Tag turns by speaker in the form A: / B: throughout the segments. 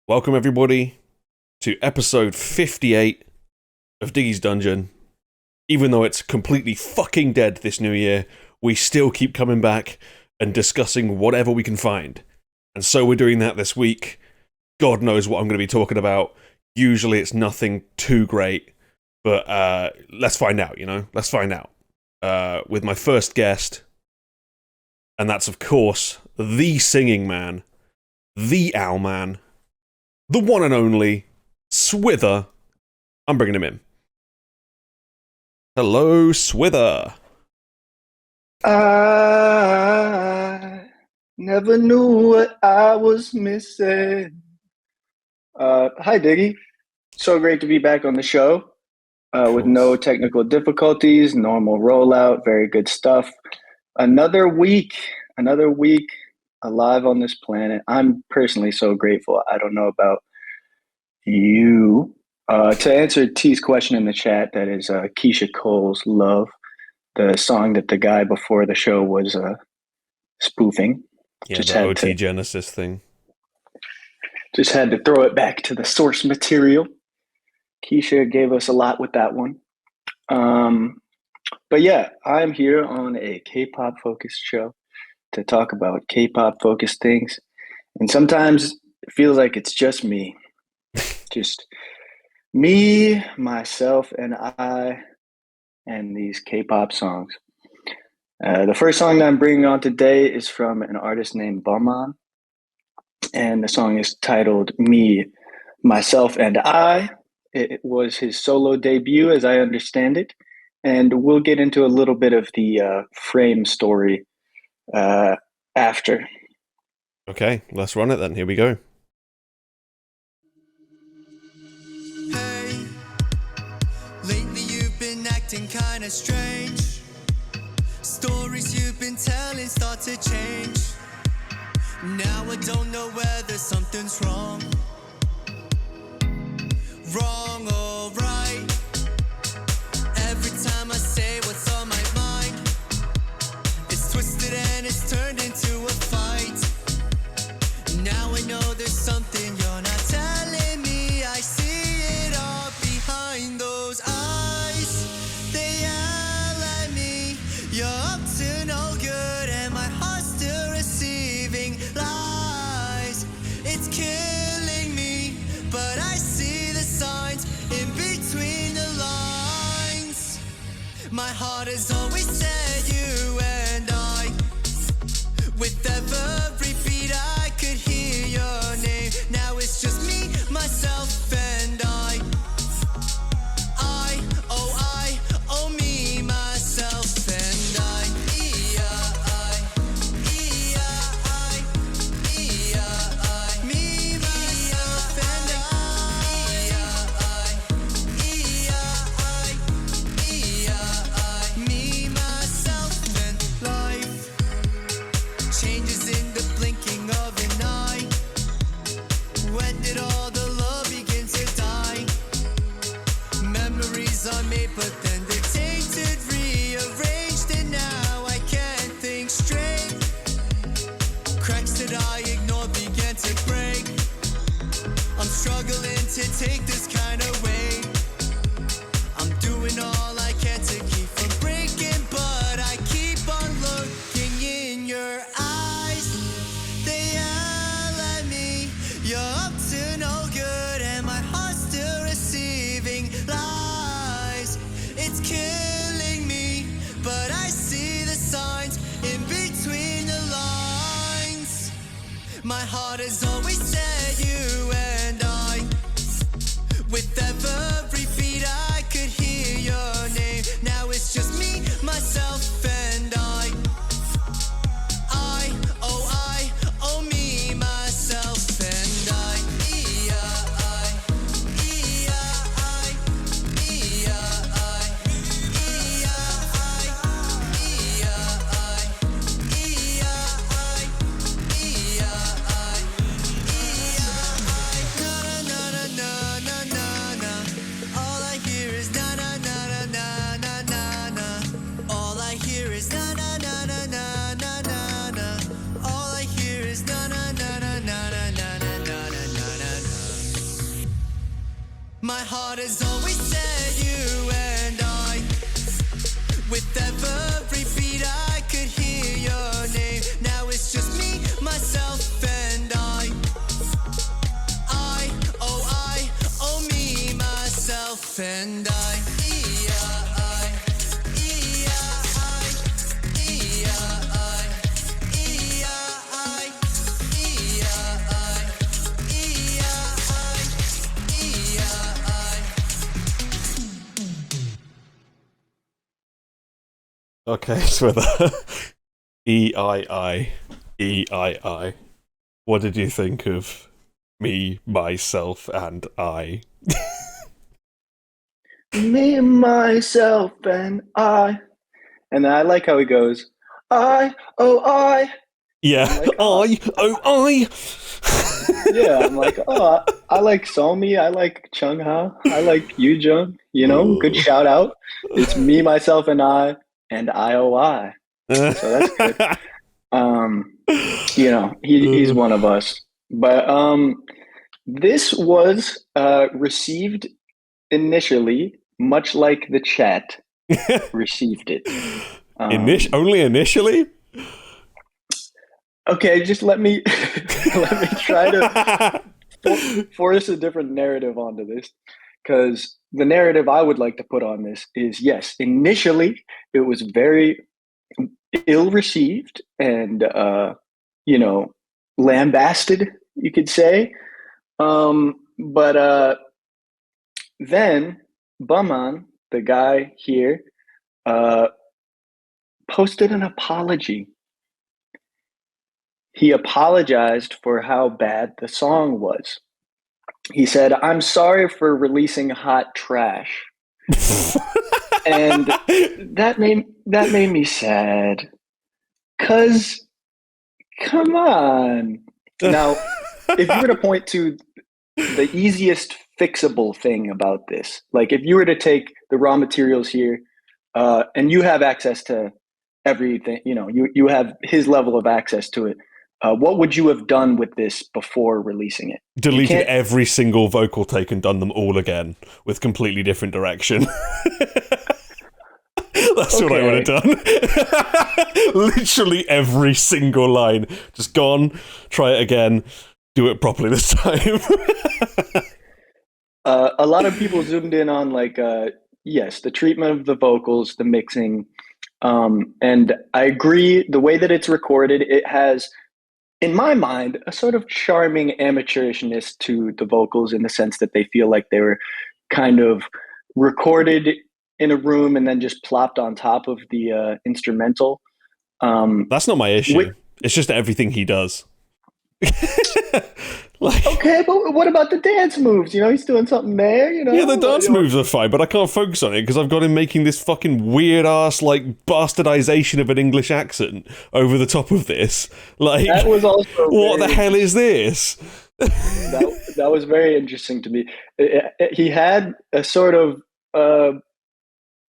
A: Welcome everybody to episode 58 of Diggy's Dungeon. Even though it's completely fucking dead this new year, we still keep coming back and discussing whatever we can find. And so we're doing that this week. God knows what I'm going to be talking about. Usually it's nothing too great, but let's find out, Let's find out. With my first guest, and that's of course the singing man, the owl man, the one and only Swither. I'm bringing him in. Hello, Swither.
B: I never knew what I was missing. Hi, Diggy. So great to be back on the show with no technical difficulties, normal rollout, very good stuff. Another week alive on this planet. I'm personally so grateful. I don't know about you. To answer T's question in the chat, that is Keisha Cole's Love, the song that the guy before the show was spoofing.
A: Yeah, the OT Genesis thing.
B: Just had to throw it back to the source material. Keisha gave us a lot with that one. But yeah, I'm here on a K-pop focused show to talk about K-pop focused things. And sometimes it feels like it's just me. Just me, myself, and I, and these K-pop songs. The first song that I'm bringing on today is from an artist named Beomhan. And the song is titled Me, Myself, and I. It was his solo debut, as I understand it. And we'll get into a little bit of the frame story after.
A: Okay, let's run it then. Here we go.
C: Hey, lately you've been acting kinda strange. Stories you've been telling start to change. Now I don't know whether something's wrong. Wrong or right. Every time I say what's on my mind, it's twisted and it's turned into a fight. Now I know there's something you're not telling me. I see it all behind those eyes. They yell at me. You're up to no good and my heart's still receiving lies. It's killing me, but I see the signs in between the lines. My heart has always said you and I. With every beat I could hear your name. Now it's just me, myself, and I, oh me, myself, and I. Me, myself, and me, myself, and life changes in the blinking of an eye. When did all the love begin to die? Memories are made, but then they're tainted, rearranged, and now I can't think straight. Cracks that I ignored began to break. I'm struggling to take this kind of weight. I'm doing all I can to keep from breaking, but I keep on looking in your eyes. They yell at me. You're up to no good and my heart's still receiving lies. It's killing me, but I see the signs in between the lines. My heart has always said you and I. With every beat I could hear your name. Now it's just me, myself, and I, oh me, myself, and I. My heart has always said you and I. With every beat I could hear your name. Now it's just me, myself, and I. Oh me, myself, and I. E-I, E-I, E-I, E-I,
A: Okay, Swither. E-I-I. E-I-I. What did you think of me, myself, and I?
B: Me, myself, and I. And then I like how he goes, I, oh, I.
A: Yeah.
B: I'm like, oh.
A: I.
B: Yeah, I'm like, oh, I like Somi, I like Chung Ha, I like Yoojung, you know, good shout out. It's me, myself, and I, and IOI. So that's good. You know, he's one of us. But this was received initially, much like the chat received it.
A: Only initially?
B: Okay, just let me let me try to force a different narrative onto this, because the narrative I would like to put on this is, yes, initially it was very ill received and you know, lambasted, you could say. But then Beomhan, the guy here, posted an apology. He apologized for how bad the song was. He said, "I'm sorry for releasing hot trash." And that made me sad. 'Cause come on. Now, if you were to point to the easiest fixable thing about this, like if you were to take the raw materials here, and you have access to everything, you know, you have his level of access to it. What would you have done with this before releasing it?
A: Deleted every single vocal take and done them all again with completely different direction. That's what I would have done. Literally every single line. Just gone, try it again, do it properly this time.
B: A lot of people zoomed in on, like, yes, the treatment of the vocals, the mixing. And I agree, the way that it's recorded, it has, in my mind, a sort of charming amateurishness to the vocals, in the sense that they feel like they were kind of recorded in a room and then just plopped on top of the instrumental.
A: That's not my issue. It's just everything he does. Like,
B: okay, but what about the dance moves? You know, he's doing something there, you know?
A: Yeah, the dance moves are fine, but I can't focus on it because I've got him making this fucking weird-ass, like, bastardization of an English accent over the top of this. Like,
B: that was also
A: what the hell is this?
B: that was very interesting to me. He had a sort of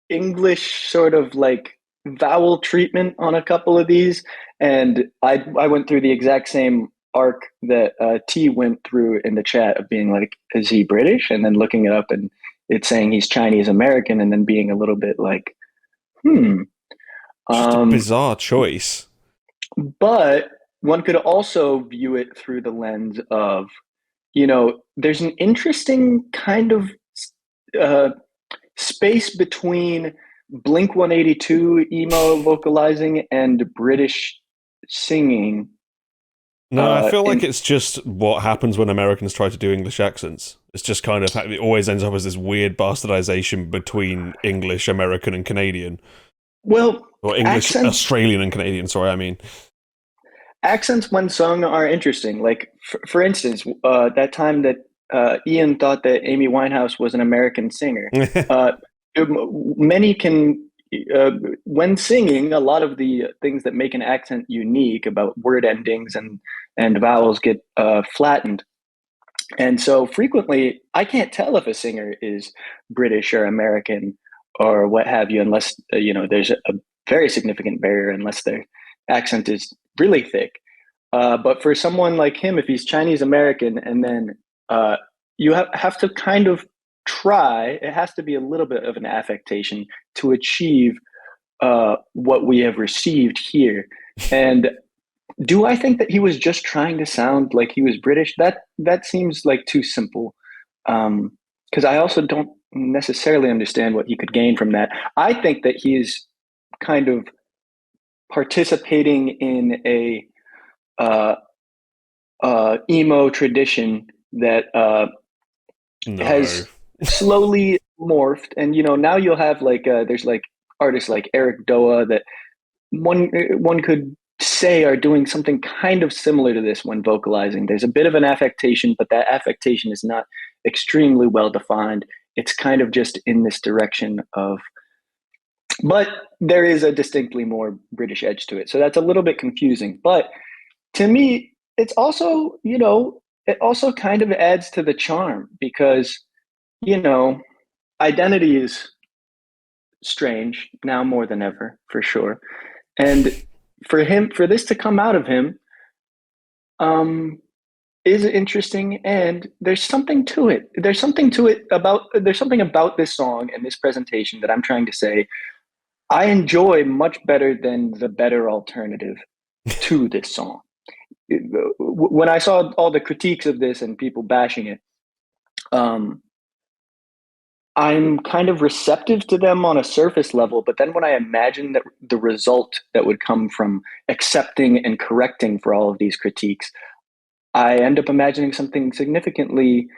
B: English sort of, like, vowel treatment on a couple of these, and I went through the exact same arc that T went through in the chat, of being like, is he British? And then looking it up and it's saying he's Chinese American, and then being a little bit like,
A: Just a bizarre choice.
B: But one could also view it through the lens of, you know, there's an interesting kind of space between Blink 182 emo vocalizing and British singing.
A: No, I feel like it's just what happens when Americans try to do English accents. It's just kind of, it always ends up as this weird bastardization between English, American, and Canadian.
B: Well,
A: or English, Australian, and Canadian, sorry, I mean.
B: Accents when sung are interesting. Like, for instance, that time that Ian thought that Amy Winehouse was an American singer. Many can... when singing, a lot of the things that make an accent unique about word endings and vowels get flattened. And so frequently, I can't tell if a singer is British or American or what have you, unless, you know, there's a very significant barrier, unless their accent is really thick. But for someone like him, if he's Chinese American, and then you have to kind of it has to be a little bit of an affectation to achieve what we have received here. And do I think that he was just trying to sound like he was British? That seems like too simple. Because I also don't necessarily understand what he could gain from that. I think that he is kind of participating in a emo tradition that
A: No.
B: has slowly morphed, and now you'll have like there's like artists like Eric Doa that one could say are doing something kind of similar to this when vocalizing. There's a bit of an affectation, but that affectation is not extremely well defined. It's kind of just in this direction of, but there is a distinctly more British edge to it. So that's a little bit confusing. But to me, it's also, it also kind of adds to the charm because, identity is strange now more than ever, for sure. And for this to come out of him, is interesting, and there's something to it. There's something about this song and this presentation that I'm trying to say I enjoy much better than the better alternative to this song. When I saw all the critiques of this and people bashing it, I'm kind of receptive to them on a surface level, but then when I imagine that the result that would come from accepting and correcting for all of these critiques, I end up imagining something significantly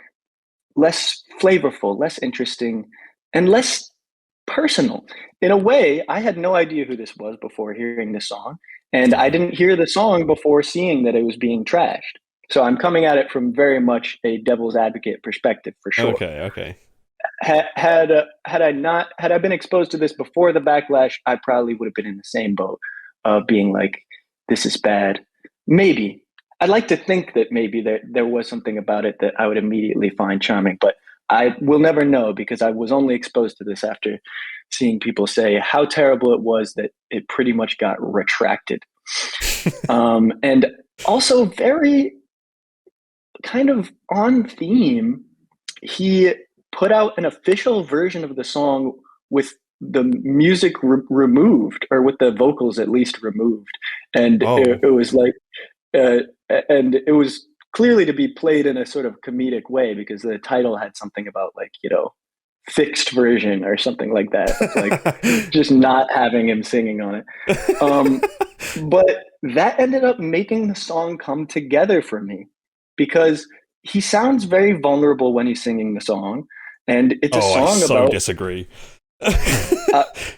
B: less flavorful, less interesting, and less personal. In a way, I had no idea who this was before hearing this song, and I didn't hear the song before seeing that it was being trashed. So I'm coming at it from very much a devil's advocate perspective, for sure.
A: Okay.
B: Had I been exposed to this before the backlash, I probably would have been in the same boat of being like, this is bad. Maybe. I'd like to think that maybe there was something about it that I would immediately find charming, but I will never know because I was only exposed to this after seeing people say how terrible it was that it pretty much got retracted. And also very kind of on theme, he put out an official version of the song with the music removed, or with the vocals at least removed. And it was like, and it was clearly to be played in a sort of comedic way because the title had something about like, fixed version or something like that. It's like just not having him singing on it. But that ended up making the song come together for me because he sounds very vulnerable when he's singing the song. And it's a song about
A: disagree.
B: And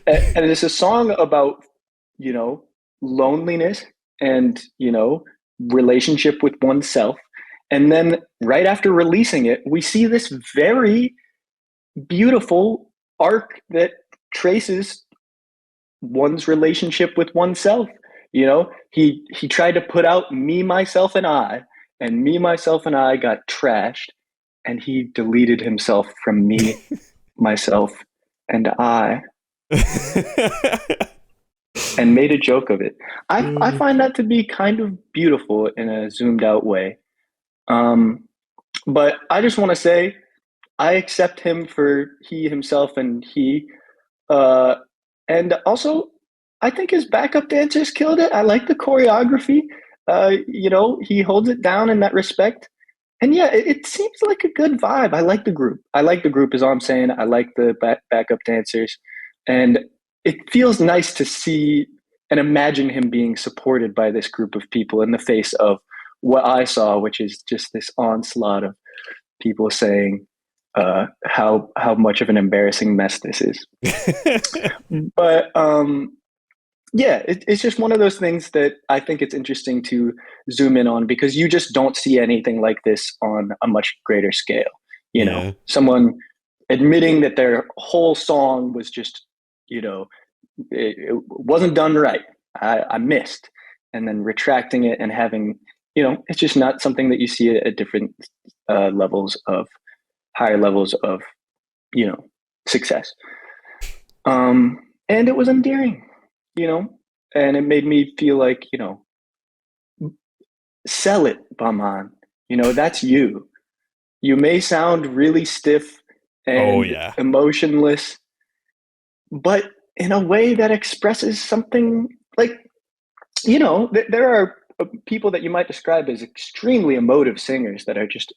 B: it's a song about, loneliness and, relationship with oneself. And then right after releasing it, we see this very beautiful arc that traces one's relationship with oneself. He tried to put out me, myself, and I, and me, myself, and I got trashed, and he deleted himself from me, myself, and I, and made a joke of it. I find that to be kind of beautiful in a zoomed out way. But I just want to say, I accept him for he, himself, and he. And also, I think his backup dancers killed it. I like the choreography. He holds it down in that respect. And yeah, it seems like a good vibe. I like the group. Is all I'm saying. I like the backup dancers. And it feels nice to see and imagine him being supported by this group of people in the face of what I saw, which is just this onslaught of people saying how much of an embarrassing mess this is. But yeah, it's just one of those things that I think it's interesting to zoom in on because you just don't see anything like this on a much greater scale. Someone admitting that their whole song was just, it wasn't done right. I missed, and then retracting it and having, it's just not something that you see at different higher levels of, success. And it was endearing, and it made me feel like, sell it, Beomhan. That's you. You may sound really stiff
A: Oh,
B: and
A: yeah.
B: emotionless, but in a way that expresses something like, there are people that you might describe as extremely emotive singers that are just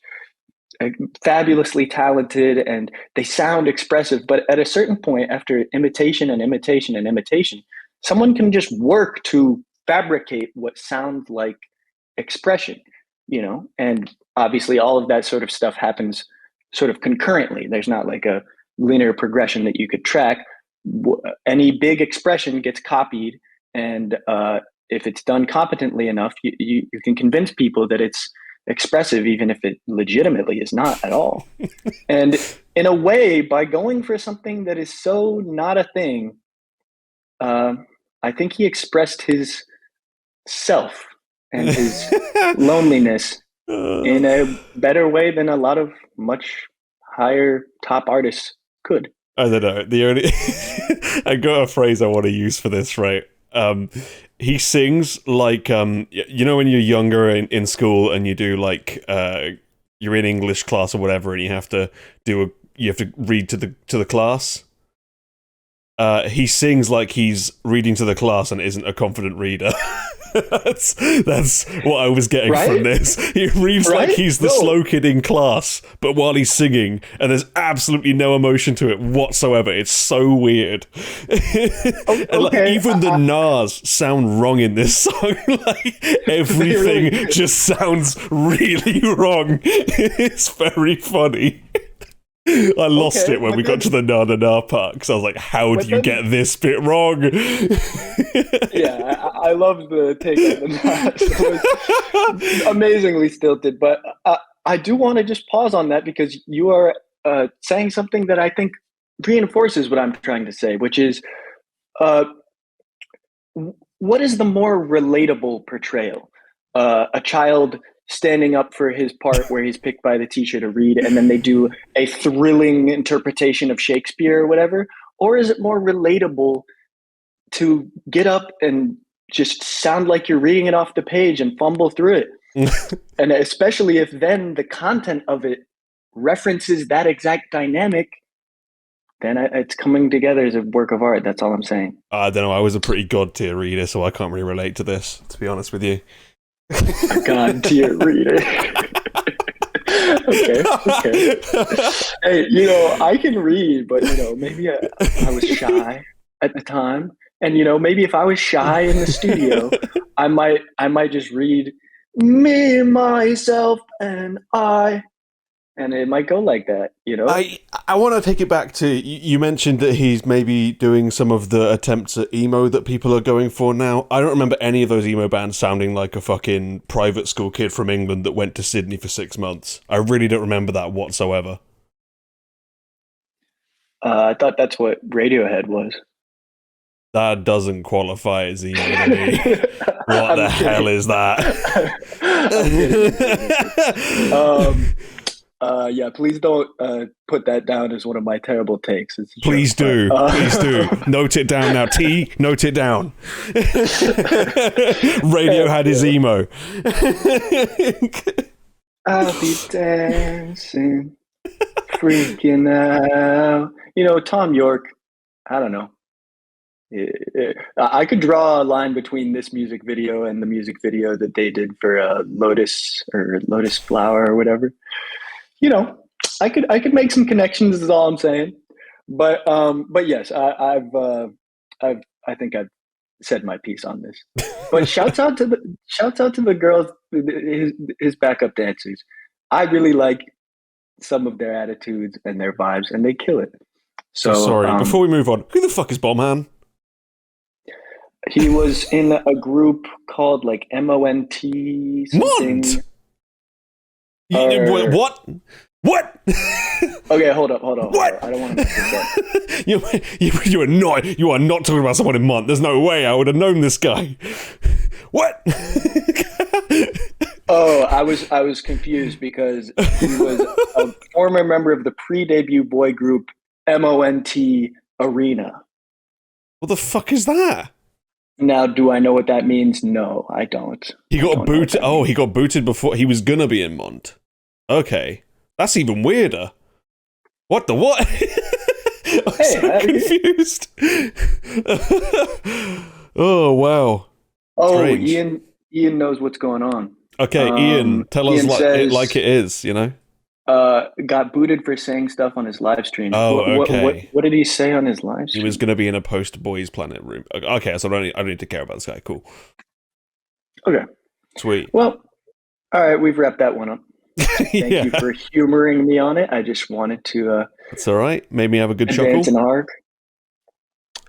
B: fabulously talented and they sound expressive. But at a certain point, after imitation and imitation and imitation, someone can just work to fabricate what sounds like expression, and obviously all of that sort of stuff happens sort of concurrently. There's not like a linear progression that you could track. Any big expression gets copied, and if it's done competently enough, you can convince people that it's expressive, even if it legitimately is not at all. And in a way, by going for something that is so not a thing, I think he expressed his self and his loneliness in a better way than a lot of much higher top artists could.
A: I don't know. The only I got a phrase I want to use for this, right? He sings like when you're younger in school and you do like you're in English class or whatever, and you have to read to the class. He sings like he's reading to the class and isn't a confident reader. that's what I was getting from this. He reads like he's the slow kid in class, but while he's singing, and there's absolutely no emotion to it whatsoever. It's so weird.
B: Okay.
A: Even the Nas sound wrong in this song. Like everything just sounds really wrong. It's very funny. I lost it when we got to the na na na part because I was like, "How do you get this bit wrong?"
B: Yeah, I love the take on the Nas. It was amazingly stilted, but I do want to just pause on that because you are saying something that I think reinforces what I'm trying to say, which is, what is the more relatable portrayal? A child standing up for his part where he's picked by the teacher to read, and then they do a thrilling interpretation of Shakespeare or whatever? Or is it more relatable to get up and just sound like you're reading it off the page and fumble through it? And especially if then the content of it references that exact dynamic, then it's coming together as a work of art. That's all I'm saying.
A: I don't know. I was a pretty god tier reader, so I can't really relate to this, to be honest with you.
B: A god tier reader. Okay. Hey, I can read, but maybe I was shy at the time, and maybe if I was shy in the studio, I might just read me, myself, and I. And it might go like that,
A: I want to take it back to, you mentioned that he's maybe doing some of the attempts at emo that people are going for now. I don't remember any of those emo bands sounding like a fucking private school kid from England that went to Sydney for 6 months. I really don't remember that whatsoever.
B: I thought that's what Radiohead was.
A: That doesn't qualify as emo to me. What the hell is that?
B: Yeah, please don't put that down as one of my terrible takes.
A: Please do. Please do. Note it down now. T, note it down. Radiohead is emo.
B: I'll be dancing, freaking out. Tom York, I don't know. I could draw a line between this music video and the music video that they did for Lotus Flower or whatever. I could make some connections. Is all I'm saying. But yes, I think I've said my piece on this. But shouts out to the girls, his backup dancers. I really like some of their attitudes and their vibes, and they kill it. So
A: sorry. Before we move on, who the fuck is Beomhan?
B: He was in a group called like MONT something.
A: What? What?
B: Okay, hold up.
A: What?
B: I don't want to mess this up.
A: You are not talking about someone in Mont. There's no way I would have known this guy. What?
B: Oh, I was confused because he was a former member of the pre-debut boy group MONT Arena.
A: What the fuck is that?
B: Now, do I know what that means? No, I don't.
A: He got booted. Oh, he got booted before he was gonna be in Mont. Okay, that's even weirder. What the what? I'm so confused. Oh, wow.
B: Oh,
A: Strange.
B: Ian knows what's going on.
A: Okay, Ian, tell us
B: Ian says,
A: like it is, you know?
B: got booted for saying stuff on his live stream.
A: Oh, okay.
B: What did he say on his live
A: He
B: stream?
A: was going to be in a post-Boys Planet room. Okay, so I don't need to care about this guy. Cool.
B: Okay.
A: Sweet.
B: Well, all right, we've wrapped that one up. Thank you for humoring me on it. I just wanted to
A: That's all right. Made me have a good
B: advance
A: chuckle.
B: an arc.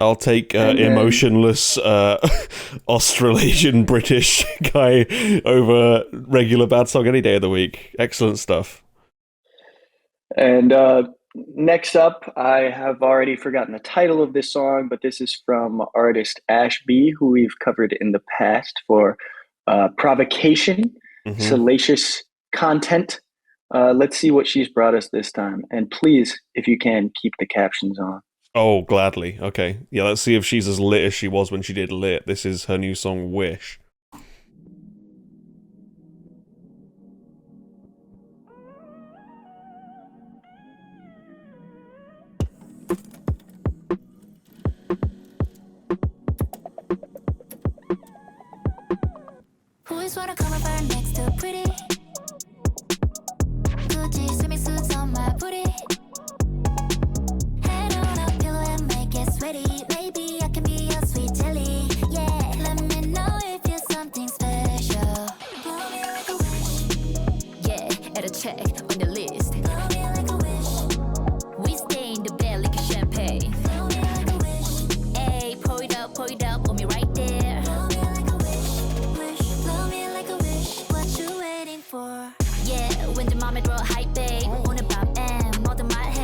A: I'll take emotionless Australasian British guy over regular bad song any day of the week. Excellent stuff.
B: And next up, I have already forgotten the title of this song, but this is from artist Ash B, who we've covered in the past for provocation, salacious content. Let's see what she's brought us this time. And please, if you can, keep the captions on.
A: Oh, gladly. Okay. Yeah, let's see if she's as lit as she was when she did Lit. This is her new song, Wish.
D: Always wanna come over next to pretty. Gucci swimming suits on my booty. Head on a pillow and make it sweaty. Maybe I can be your sweet jelly. Yeah, let me know if you're something special. Blow me like a wish. Yeah, add a check on the list. Blow me like a wish. We stay in the bed like a champagne. Blow me like a wish. Hey, pour it up on me right there. Blow me like a wish. Blow me like a wish. What you waiting for? Yeah, when the 맘에 들어 hype babe. 오늘 밤엔 뭐든 말해.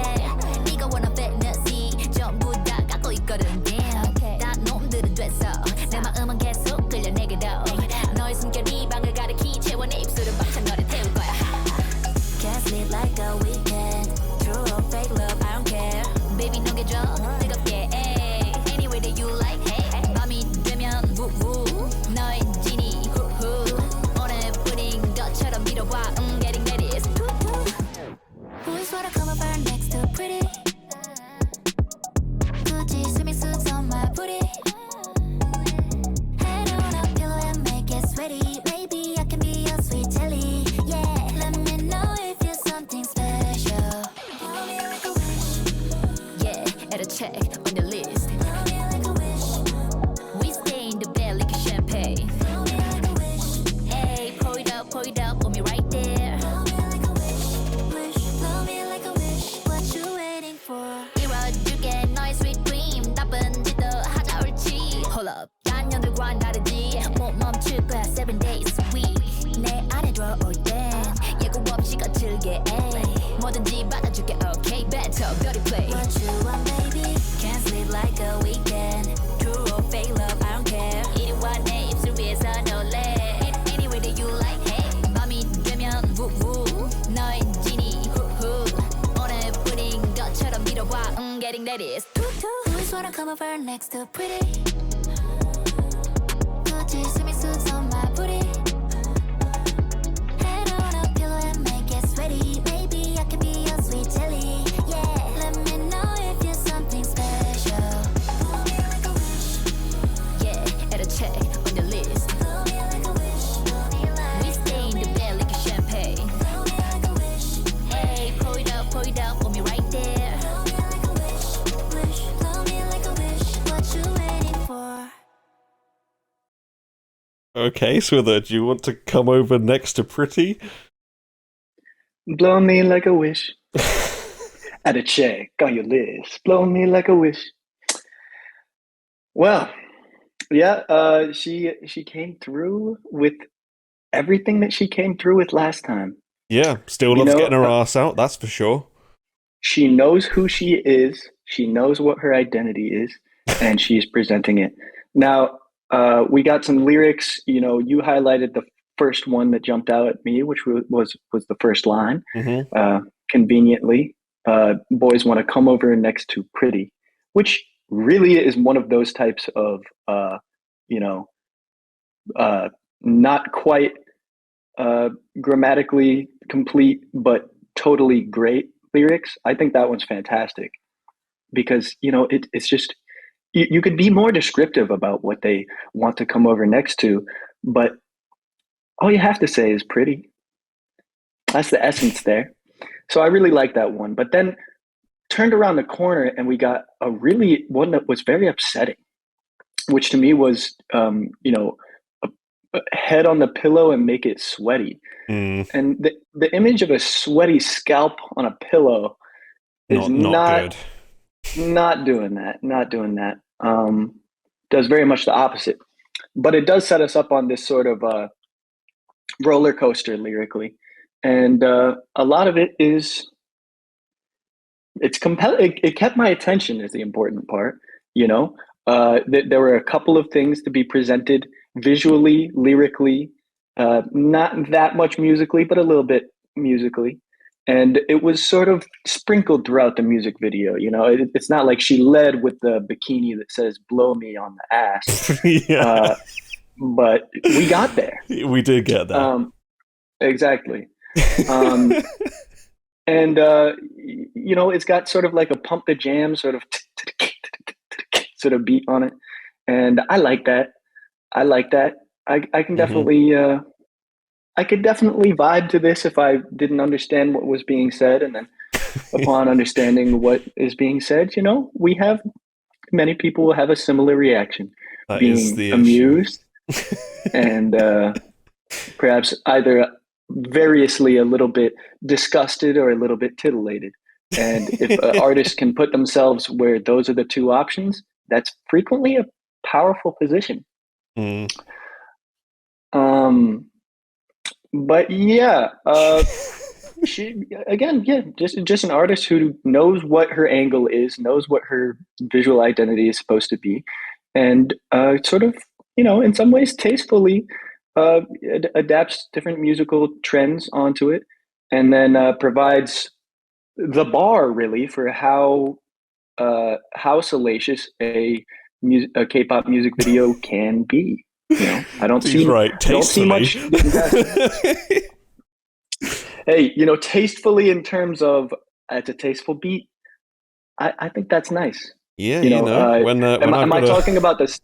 D: 네가 원한 fantasy 전부 다 갖고 있거든. Damn, 다 놈들은 됐어. 내 마음은 계속 끌려 내게로. 너의 숨결이 방을 가리키 채워 내 입술은 벅찬 너를 태울 거야. Can't sleep like a weekend. True or fake love, I don't care. Baby 녹여줘 뜨겁게. Anyway that you like. Hey, 밤이 되면 woo. 너의 진이 후후. 오늘 뿌린 것처럼 밀어봐. Getting that is. Always wanna come over next to pretty. Gucci swimming suits on my booty. Head on a pillow and make it sweaty. Maybe I can be your sweet jelly. Yeah, let me know if you're something special. Blow me like a wish. Yeah, add a check on the list. Blow me like a wish. We stay in the bed like a champagne. Blow me like a wish. Hey, pour it up on me right there. Blow me like a wish. Blow me like a wish. What you waiting for? 이뤄줄게 너의 sweet dream. 나쁜 짓도 하자 옳지. Hold up, 딴년들과는 다르지. 못 멈출 거야 7 days a week. 내 안에 들어 all day. 예고 없이 거칠게. 뭐든지 받아줄게. Okay, better, dirty play. What you want, baby? Can't sleep like a weekend. True or fake love, I don't care. 이리와 내 입술 위에서 놀래. Anyway that you like. Hey, 밤이 되면 woo. 너의 진이 후후. 오늘 뿌린 것처럼 밀어봐. Getting that is. Always wanna come over next to pretty. Gucci swimming suits on my booty. Head on a pillow and make it sweaty. Maybe I can be your sweet jelly. Yeah, let me know if you're something special. Blow me like a wish. Yeah, add a check on the list. Blow me like a wish. We stay in the bed like a champagne. Blow me like a wish. Hey, pour it up on me right there. Blow me like a wish. Blow me like a wish. What you waiting for?
A: Okay, Swither, do you want to come over next to Pretty?
B: Blow me like a wish. Add a check on your list. Blow me like a wish. Well, yeah, she came through with everything that she came through with last time.
A: Yeah, still loves getting her ass out, that's for sure.
B: She knows who she is. She knows what her identity is, and she's presenting it. Now, we got some lyrics. You know, you highlighted the first one that jumped out at me, which was the first line. Conveniently, boys want to come over next to pretty, which really is one of those types of, not quite grammatically complete, but totally great lyrics, I think that one's fantastic because, you know, it's just, you could be more descriptive about what they want to come over next to, but all you have to say is pretty. That's the essence there. So I really like that one. But then turned around the corner and we got a really one that was very upsetting, which to me was, you know, head on the pillow and make it sweaty. And the image of a sweaty scalp on a pillow is
A: not good.
B: Not doing that. Not doing that. Does very much the opposite. But it does set us up on this sort of roller coaster lyrically. And a lot of it is, it's compelling. It kept my attention is the important part, you know. There were a couple of things to be presented visually, lyrically, not that much musically, but a little bit musically. And it was sort of sprinkled throughout the music video. You know, it's not like she led with the bikini that says "blow me on the ass,"
A: Yeah.
B: But we got there.
A: We did get there.
B: Exactly. And you know, it's got sort of like a pump the jam sort of sort of beat on it, and I like that. I like that. I can definitely I could definitely vibe to this if I didn't understand what was being said, and then upon understanding what is being said, you know, we have many people will have a similar reaction,
A: That
B: being
A: is the
B: amused and perhaps either variously a little bit disgusted or a little bit titillated. And if an artist can put themselves where those are the two options, that's frequently a powerful position. But yeah, she again, yeah, just an artist who knows what her angle is, knows what her visual identity is supposed to be, and sort of, you know, in some ways tastefully adapts different musical trends onto it, and then provides the bar really for how salacious a K-pop music video can be. You know, I don't see much. Hey, you know, tastefully in terms of it's a tasteful beat. I think that's nice.
A: Yeah,
B: you know,
A: when
B: am I talking about this?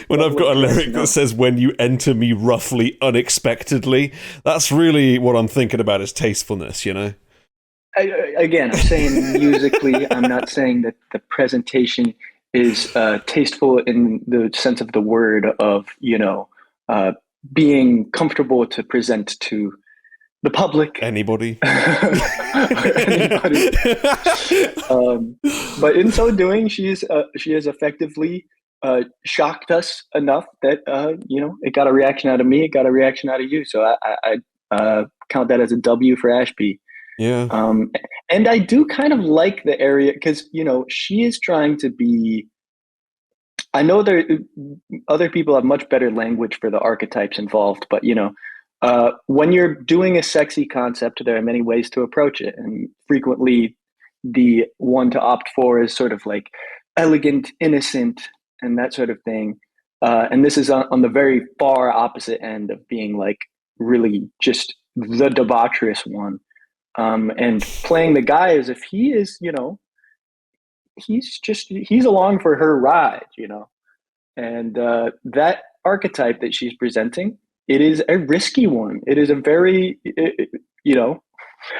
A: When I've got a lyric that says "when you enter me roughly unexpectedly," that's really what I'm thinking about is tastefulness. You know.
B: Again, I'm saying musically. I'm not saying that the presentation is tasteful in the sense of the word of, you know, being comfortable to present to the public.
A: Anybody.
B: Anybody. But in so doing, she has effectively shocked us enough that, you know, it got a reaction out of me, it got a reaction out of you. So I count that as a W for Ashby.
A: Yeah.
B: And I do kind of like the area because, you know, she is trying to be, I know there other people have much better language for the archetypes involved, but, you know, when you're doing a sexy concept, there are many ways to approach it. And frequently the one to opt for is sort of like elegant, innocent, and that sort of thing. And this is on the very far opposite end of being like really just the debaucherous one. And playing the guy as if he is, you know, he's along for her ride, you know. And that archetype that she's presenting, it is a risky one. It is a very, you know,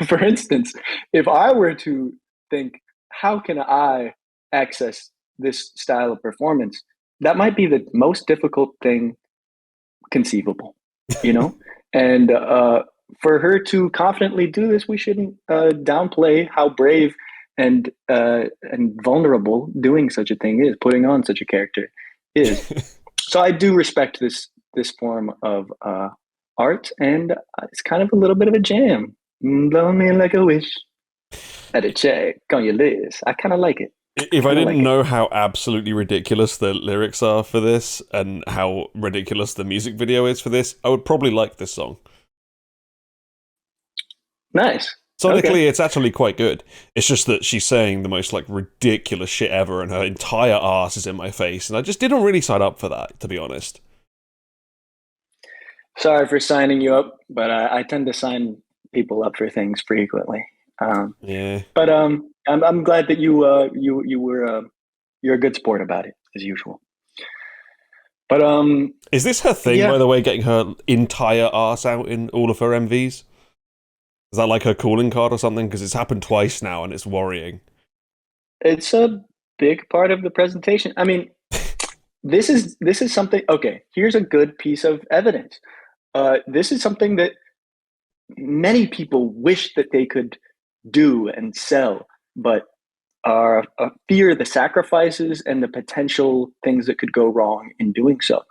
B: for instance, if I were to think, how can I access this style of performance? That might be the most difficult thing conceivable, you know? And for her to confidently do this, we shouldn't downplay how brave and vulnerable doing such a thing is, putting on such a character is. So I do respect this form of art, and it's kind of a little bit of a jam. Blow me like a wish. At a check on your list. I kind of like it.
A: If I didn't know how absolutely ridiculous the lyrics are for this and how ridiculous the music video is for this, I would probably like this song.
B: Nice.
A: Sonically,
B: okay.
A: It's actually quite good. It's just that she's saying the most like ridiculous shit ever, and her entire arse is in my face, and I just didn't really sign up for that, to be honest.
B: Sorry for signing you up, but I tend to sign people up for things frequently.
A: Yeah.
B: But I'm glad that you were you're a good sport about it as usual. But
A: Is this her thing,
B: yeah,
A: by the way, getting her entire arse out in all of her MVs? Is that like her calling card or something? Because it's happened twice now and it's worrying.
B: it's a big part of the presentation. I mean, this is something. Okay, here's a good piece of evidence. This is something that many people wish that they could do and sell, but fear the sacrifices and the potential things that could go wrong in doing so.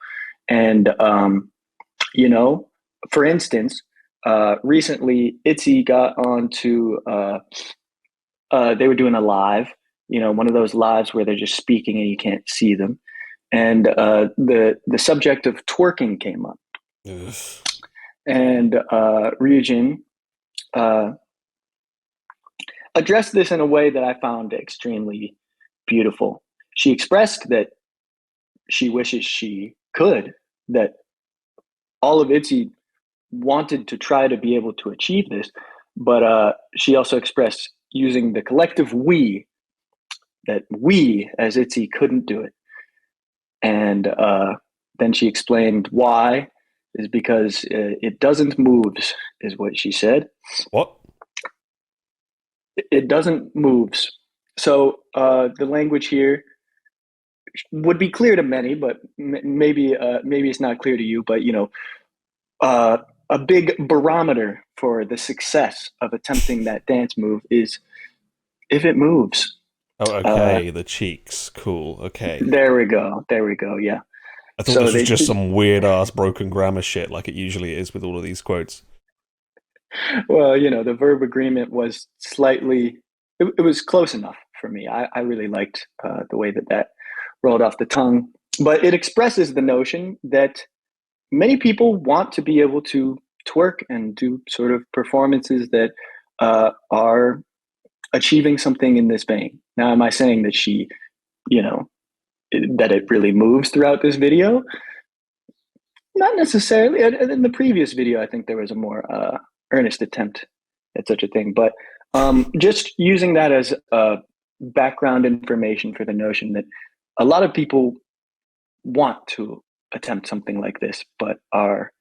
B: And you know, for instance, recently Itzy got onto. They were doing a live, one of those lives where they're just speaking and you can't see them, and the subject of twerking came up,
A: Ugh.
B: and Ryujin uh, addressed this in a way that I found extremely beautiful. She expressed that she wishes she could, that all of Itzy wanted to try to be able to achieve this, but she also expressed using the collective we, that we as Itzy couldn't do it. And then she explained why is because it doesn't moves, is what she said.
A: What?
B: It doesn't moves. So the language here would be clear to many, but maybe it's not clear to you. But a big barometer for the success of attempting that dance move is if it moves.
A: Oh, okay. The cheeks. Cool. Okay.
B: There we go. There we go. Yeah.
A: I thought
B: So
A: this was
B: they
A: just some weird ass broken grammar shit, like it usually is with all of these quotes.
B: Well, the verb agreement was slightly. It was close enough for me. I really liked the way that rolled off the tongue, but it expresses the notion that many people want to be able to twerk and do sort of performances that are achieving something in this vein. Now, am I saying that she, that it really moves throughout this video? Not necessarily. In the previous video, I think there was a more earnest attempt at such a thing. But just using that as background information for the notion that a lot of people want to attempt something like this, but are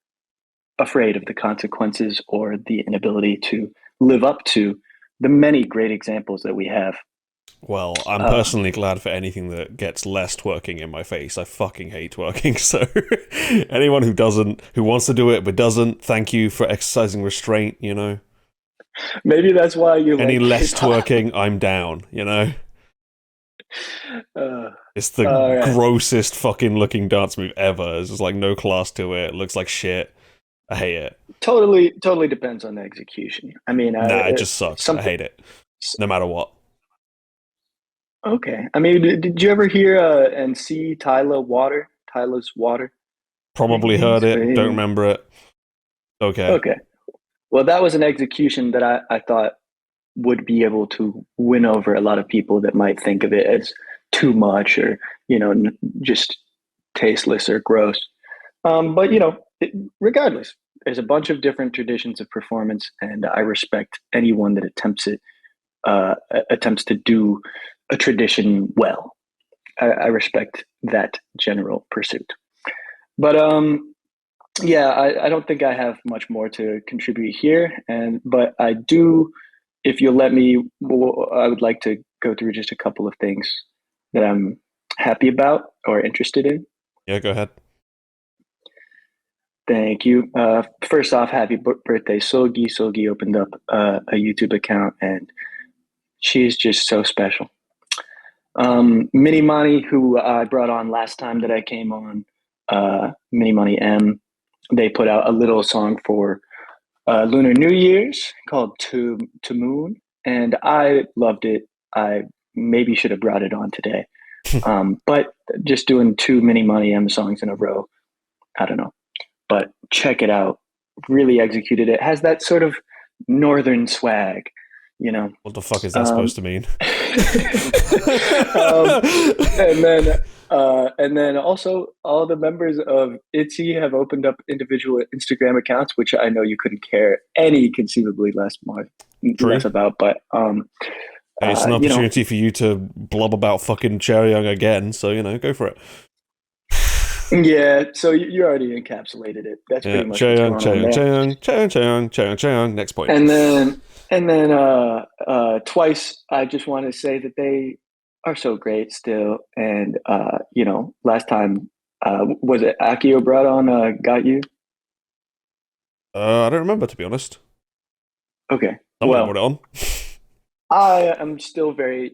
B: afraid of the consequences or the inability to live up to the many great examples that we have.
A: Well, I'm personally glad for anything that gets less twerking in my face. I fucking hate twerking, so anyone who wants to do it but doesn't, thank you for exercising restraint,
B: Maybe that's why you
A: Any
B: like
A: less
B: K-pop.
A: twerking, I'm down, It's the
B: right.
A: grossest fucking looking dance move ever. There's just like no class to it. It looks like shit. I hate it.
B: Totally depends on the execution. I mean,
A: Nah, it just sucks. I hate it. No matter what.
B: Okay. I mean, did you ever hear and see Tyla's Water?
A: Probably heard it. Don't remember it. Okay.
B: Okay. Well, that was an execution that I thought would be able to win over a lot of people that might think of it as too much or, just tasteless or gross. But, regardless, there's a bunch of different traditions of performance, and I respect anyone that attempts to do a tradition well. I respect that general pursuit. But yeah, I don't think I have much more to contribute here, but I do, if you'll let me, I would like to go through just a couple of things that I'm happy about or interested in.
A: Yeah, go ahead.
B: Thank you. First off, happy birthday, Sogi. Sogi opened up a YouTube account, and she's just so special. Mini Money, who I brought on last time that I came on, Mini Money M, they put out a little song for Lunar New Year's called To Moon, and I loved it. I maybe should have brought it on today, but just doing 2 Mini Money M songs in a row, I don't know. But check it out. Really executed it. Has that sort of northern swag, you know.
A: What the fuck is that supposed to mean?
B: And then also all the members of ITZY have opened up individual Instagram accounts, which I know you couldn't care any conceivably less about, but
A: hey, it's an opportunity for you to blob about fucking Chaeyoung again, so go for it.
B: Yeah, so you already encapsulated it. That's pretty much
A: Chaeyoung. Next point.
B: And then twice, I just want to say that they are so great still. And last time, was it Akio brought on Got You?
A: I don't remember, to be honest.
B: Okay,
A: Someone brought it on.
B: I am still very,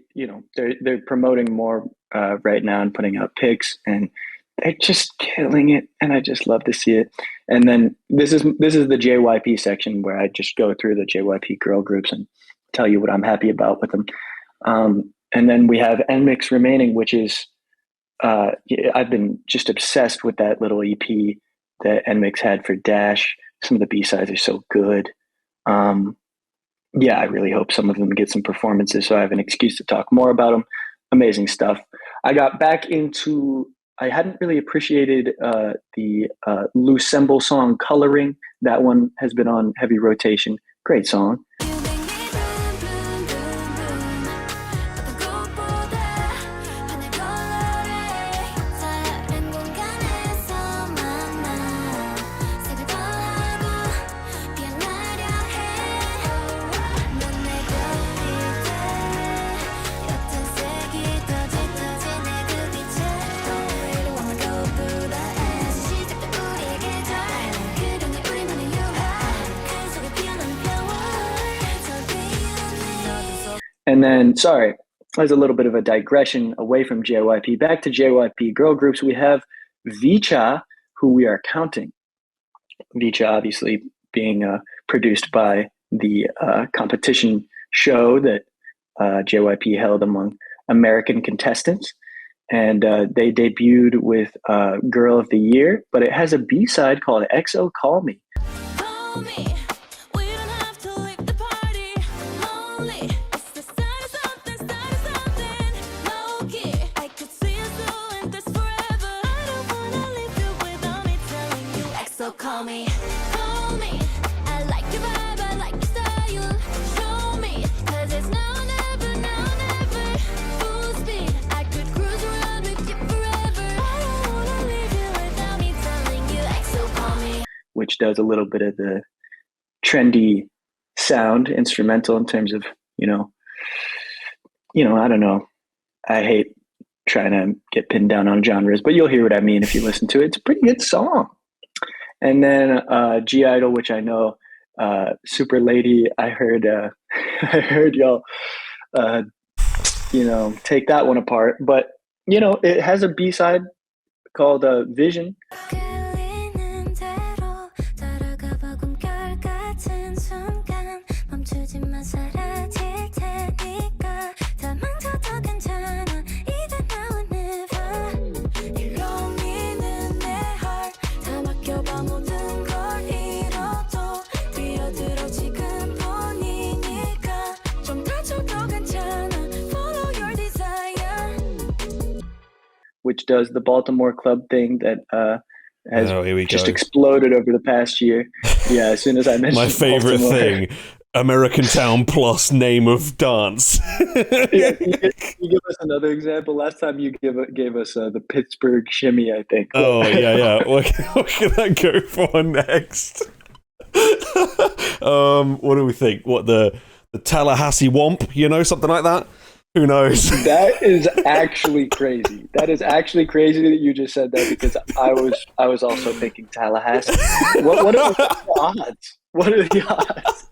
B: they're promoting more right now and putting out pics, and they're just killing it, and I just love to see it. And then this is the JYP section where I just go through the JYP girl groups and tell you what I'm happy about with them. And then we have NMIX remaining, which is I've been just obsessed with that little EP that NMIX had for Dash. Some of the B-sides are so good. I really hope some of them get some performances so I have an excuse to talk more about them. Amazing stuff. I got back into, I hadn't really appreciated the Lucemble song Coloring. That one has been on heavy rotation. Great song. And then, sorry, there's a little bit of a digression away from JYP. Back to JYP girl groups, we have Vicha, who we are counting. Vicha, obviously, being produced by the competition show that JYP held among American contestants. And they debuted with Girl of the Year, but it has a B-side called XO Call Me.
C: Call me. We don't have to leave the party lonely. It's the start of something, low-key. I could see us doing this forever. I don't wanna leave you without me telling you. XO call me. Call me. I like your vibe, I like your style. Show me, 'cause it's now or never, now or never. Full speed, I could cruise around with you forever. I don't wanna leave you without me telling you. XO call me.
B: Which does a little bit of the trendy sound instrumental in terms of, I don't know. I hate trying to get pinned down on genres, but you'll hear what I mean if you listen to it. It's a pretty good song. And then G Idol, which I know, Super Lady, I heard y'all, take that one apart. But, it has a B-side called Vision.
D: 끌리는 대로 따라가봐 꿈결 같은 순간 멈추지만 사라질 테니까 다 망쳐도 괜찮아 이제 now or never 일로 미는 내 heart 다 맡겨봐 모든 걸 잃어도 뛰어들어 지금뿐이니까 좀 다쳐도 괜찮아 follow your desire.
B: Which does the Baltimore club thing that has
A: here we
B: just
A: go.
B: exploded over the past year. Yeah, as soon as I mentioned
A: My favorite
B: Baltimore.
A: thing. American Town plus name of dance.
B: You give us another example. Last time you gave us the Pittsburgh shimmy, I think.
A: Oh, yeah. What can I go for next? What do we think? What, the Tallahassee Womp, something like that? Who knows?
B: That is actually crazy. That is actually crazy that you just said that, because I was also thinking Tallahassee. What are the odds? What are the odds?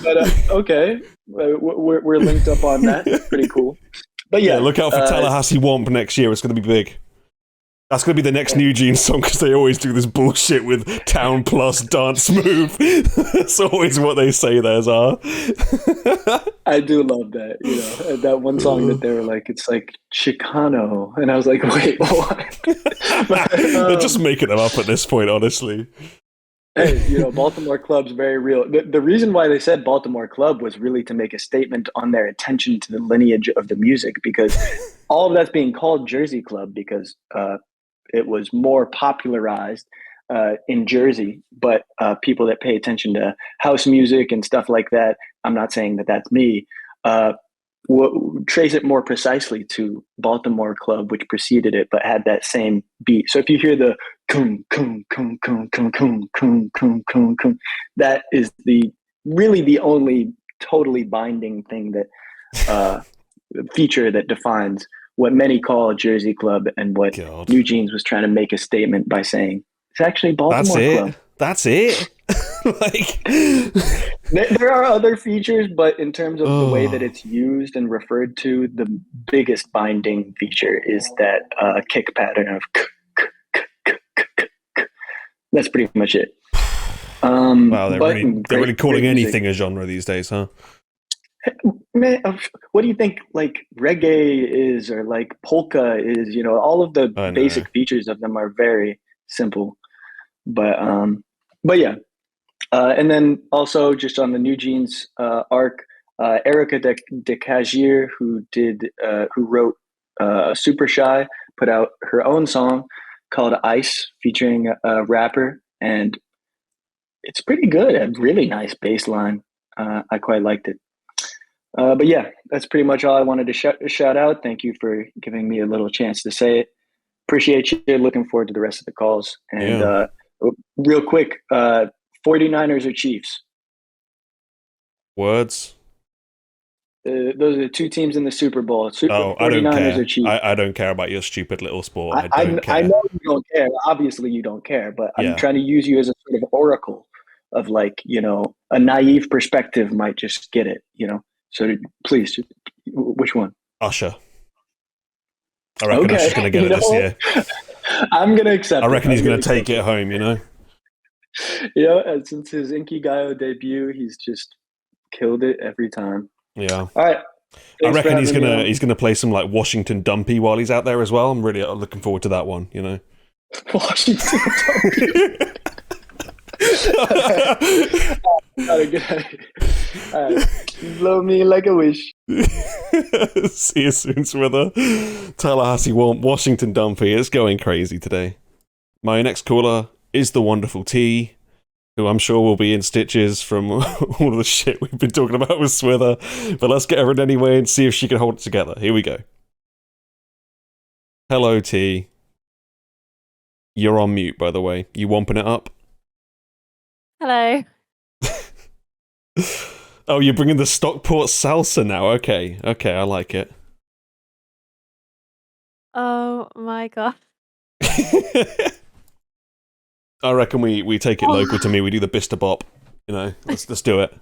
B: But okay, we're linked up on that. Pretty cool. But yeah,
A: look out for Tallahassee Womp next year. It's going to be big. That's going to be the next New Jeans song, because they always do this bullshit with town plus dance move. That's always what they say theirs are.
B: I do love that. That one song that they were like, it's like Chicano. And I was like, wait, what?
A: They're just making them up at this point, honestly.
B: Hey, Baltimore Club's very real. The reason why they said Baltimore Club was really to make a statement on their attention to the lineage of the music, because all of that's being called Jersey Club because it was more popularized in Jersey. But people that pay attention to house music and stuff like that, I'm not saying that that's me, uh, trace it more precisely to Baltimore Club, which preceded it, but had that same beat. So if you hear the kung kung kung kung kung kung kung kung kung kung, that is the only totally binding thing that feature that defines what many call Jersey Club and what
A: God.
B: New Jeans was trying to make a statement by saying it's actually Baltimore Club.
A: That's it. Like,
B: there are other features, but in terms of the way that it's used and referred to, the biggest binding feature is that kick pattern of that's pretty much it.
A: Wow, they're really calling anything a genre these days, huh?
B: Man, what do you think like reggae is, or like polka is? All of the basic features of them are very simple, but yeah. And then also just on the New Jeans arc, Erica de Cagir, who wrote Super Shy, put out her own song called Ice, featuring a rapper, and it's pretty good. A really nice bass line. I quite liked it. But yeah, that's pretty much all I wanted to shout out. Thank you for giving me a little chance to say it. Appreciate you. Looking forward to the rest of the calls. And real quick, 49ers or Chiefs?
A: Words?
B: Those are the two teams in the Super Bowl. 49ers
A: I don't care.
B: or Chiefs?
A: I don't care about your stupid little sport.
B: I know you don't care. Obviously, you don't care. But I'm trying to use you as a sort of oracle of, like, a naive perspective might just get it. So please, which one?
A: Usher. I reckon Usher's going to get it this year.
B: I'm going to accept it.
A: I reckon he's going to take it home,
B: Yeah, and since his Inkigayo debut, he's just killed it every time.
A: Yeah.
B: All right.
A: I reckon he's gonna play some like Washington Dumpy while he's out there as well. I'm really looking forward to that one.
B: Washington Dumpy. All right. Blow me like a wish.
A: See you soon, Swither. Tallahassee Washington Dumpy. It's going crazy today. My next caller is the wonderful T, who I'm sure will be in stitches from all of the shit we've been talking about with Swither. But let's get her in anyway and see if she can hold it together. Here we go. Hello, T. You're on mute, by the way. You womping it up?
E: Hello.
A: Oh, you're bringing the Stockport salsa now. Okay, I like it.
E: Oh my god.
A: I reckon we take it local to me. We do the Bista Bop. Let's do it.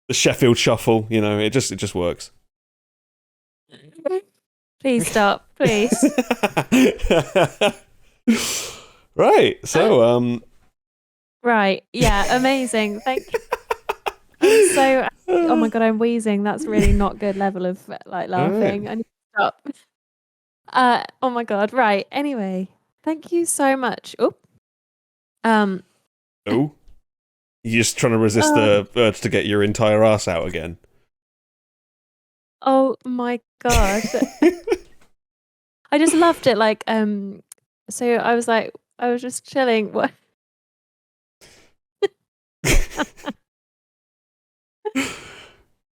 A: The Sheffield Shuffle. It just works.
E: Please stop, please.
A: Right. So
E: Right. Yeah. Amazing. Thank you. So, oh my god, I'm wheezing. That's really not good level of like laughing. I need to stop. Oh my god. Right. Anyway, thank you so much.
A: Oh. You're just trying to resist the urge to get your entire ass out again.
E: Oh my god. I just loved it. Like, so I was just chilling. What?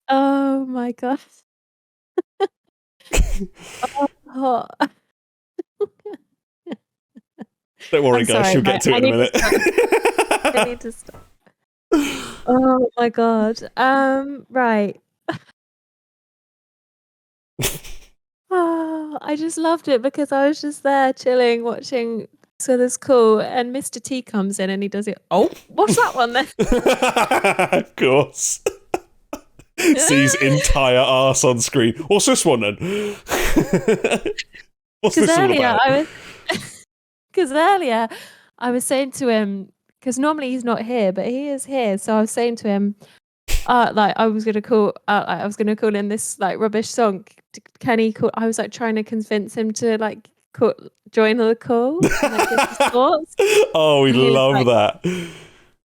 E: Oh my god. Oh.
A: Don't worry, guys. She'll get to it in a minute.
E: I need to stop. Oh my god. Right. Oh, I just loved it because I was just there chilling, watching. So that's cool. And Mr. T comes in and he does it. Oh, what's that one then?
A: Of course. Sees entire arse on screen. What's this one then? What's this all about?
E: Because earlier I was saying to him, because normally he's not here, but he is here. So I was saying to him, like I was gonna call in this like rubbish song. Can he call? I was like trying to convince him to like join the call and like, give his thoughts.
A: Oh, we
E: He was
A: love
E: like-
A: that.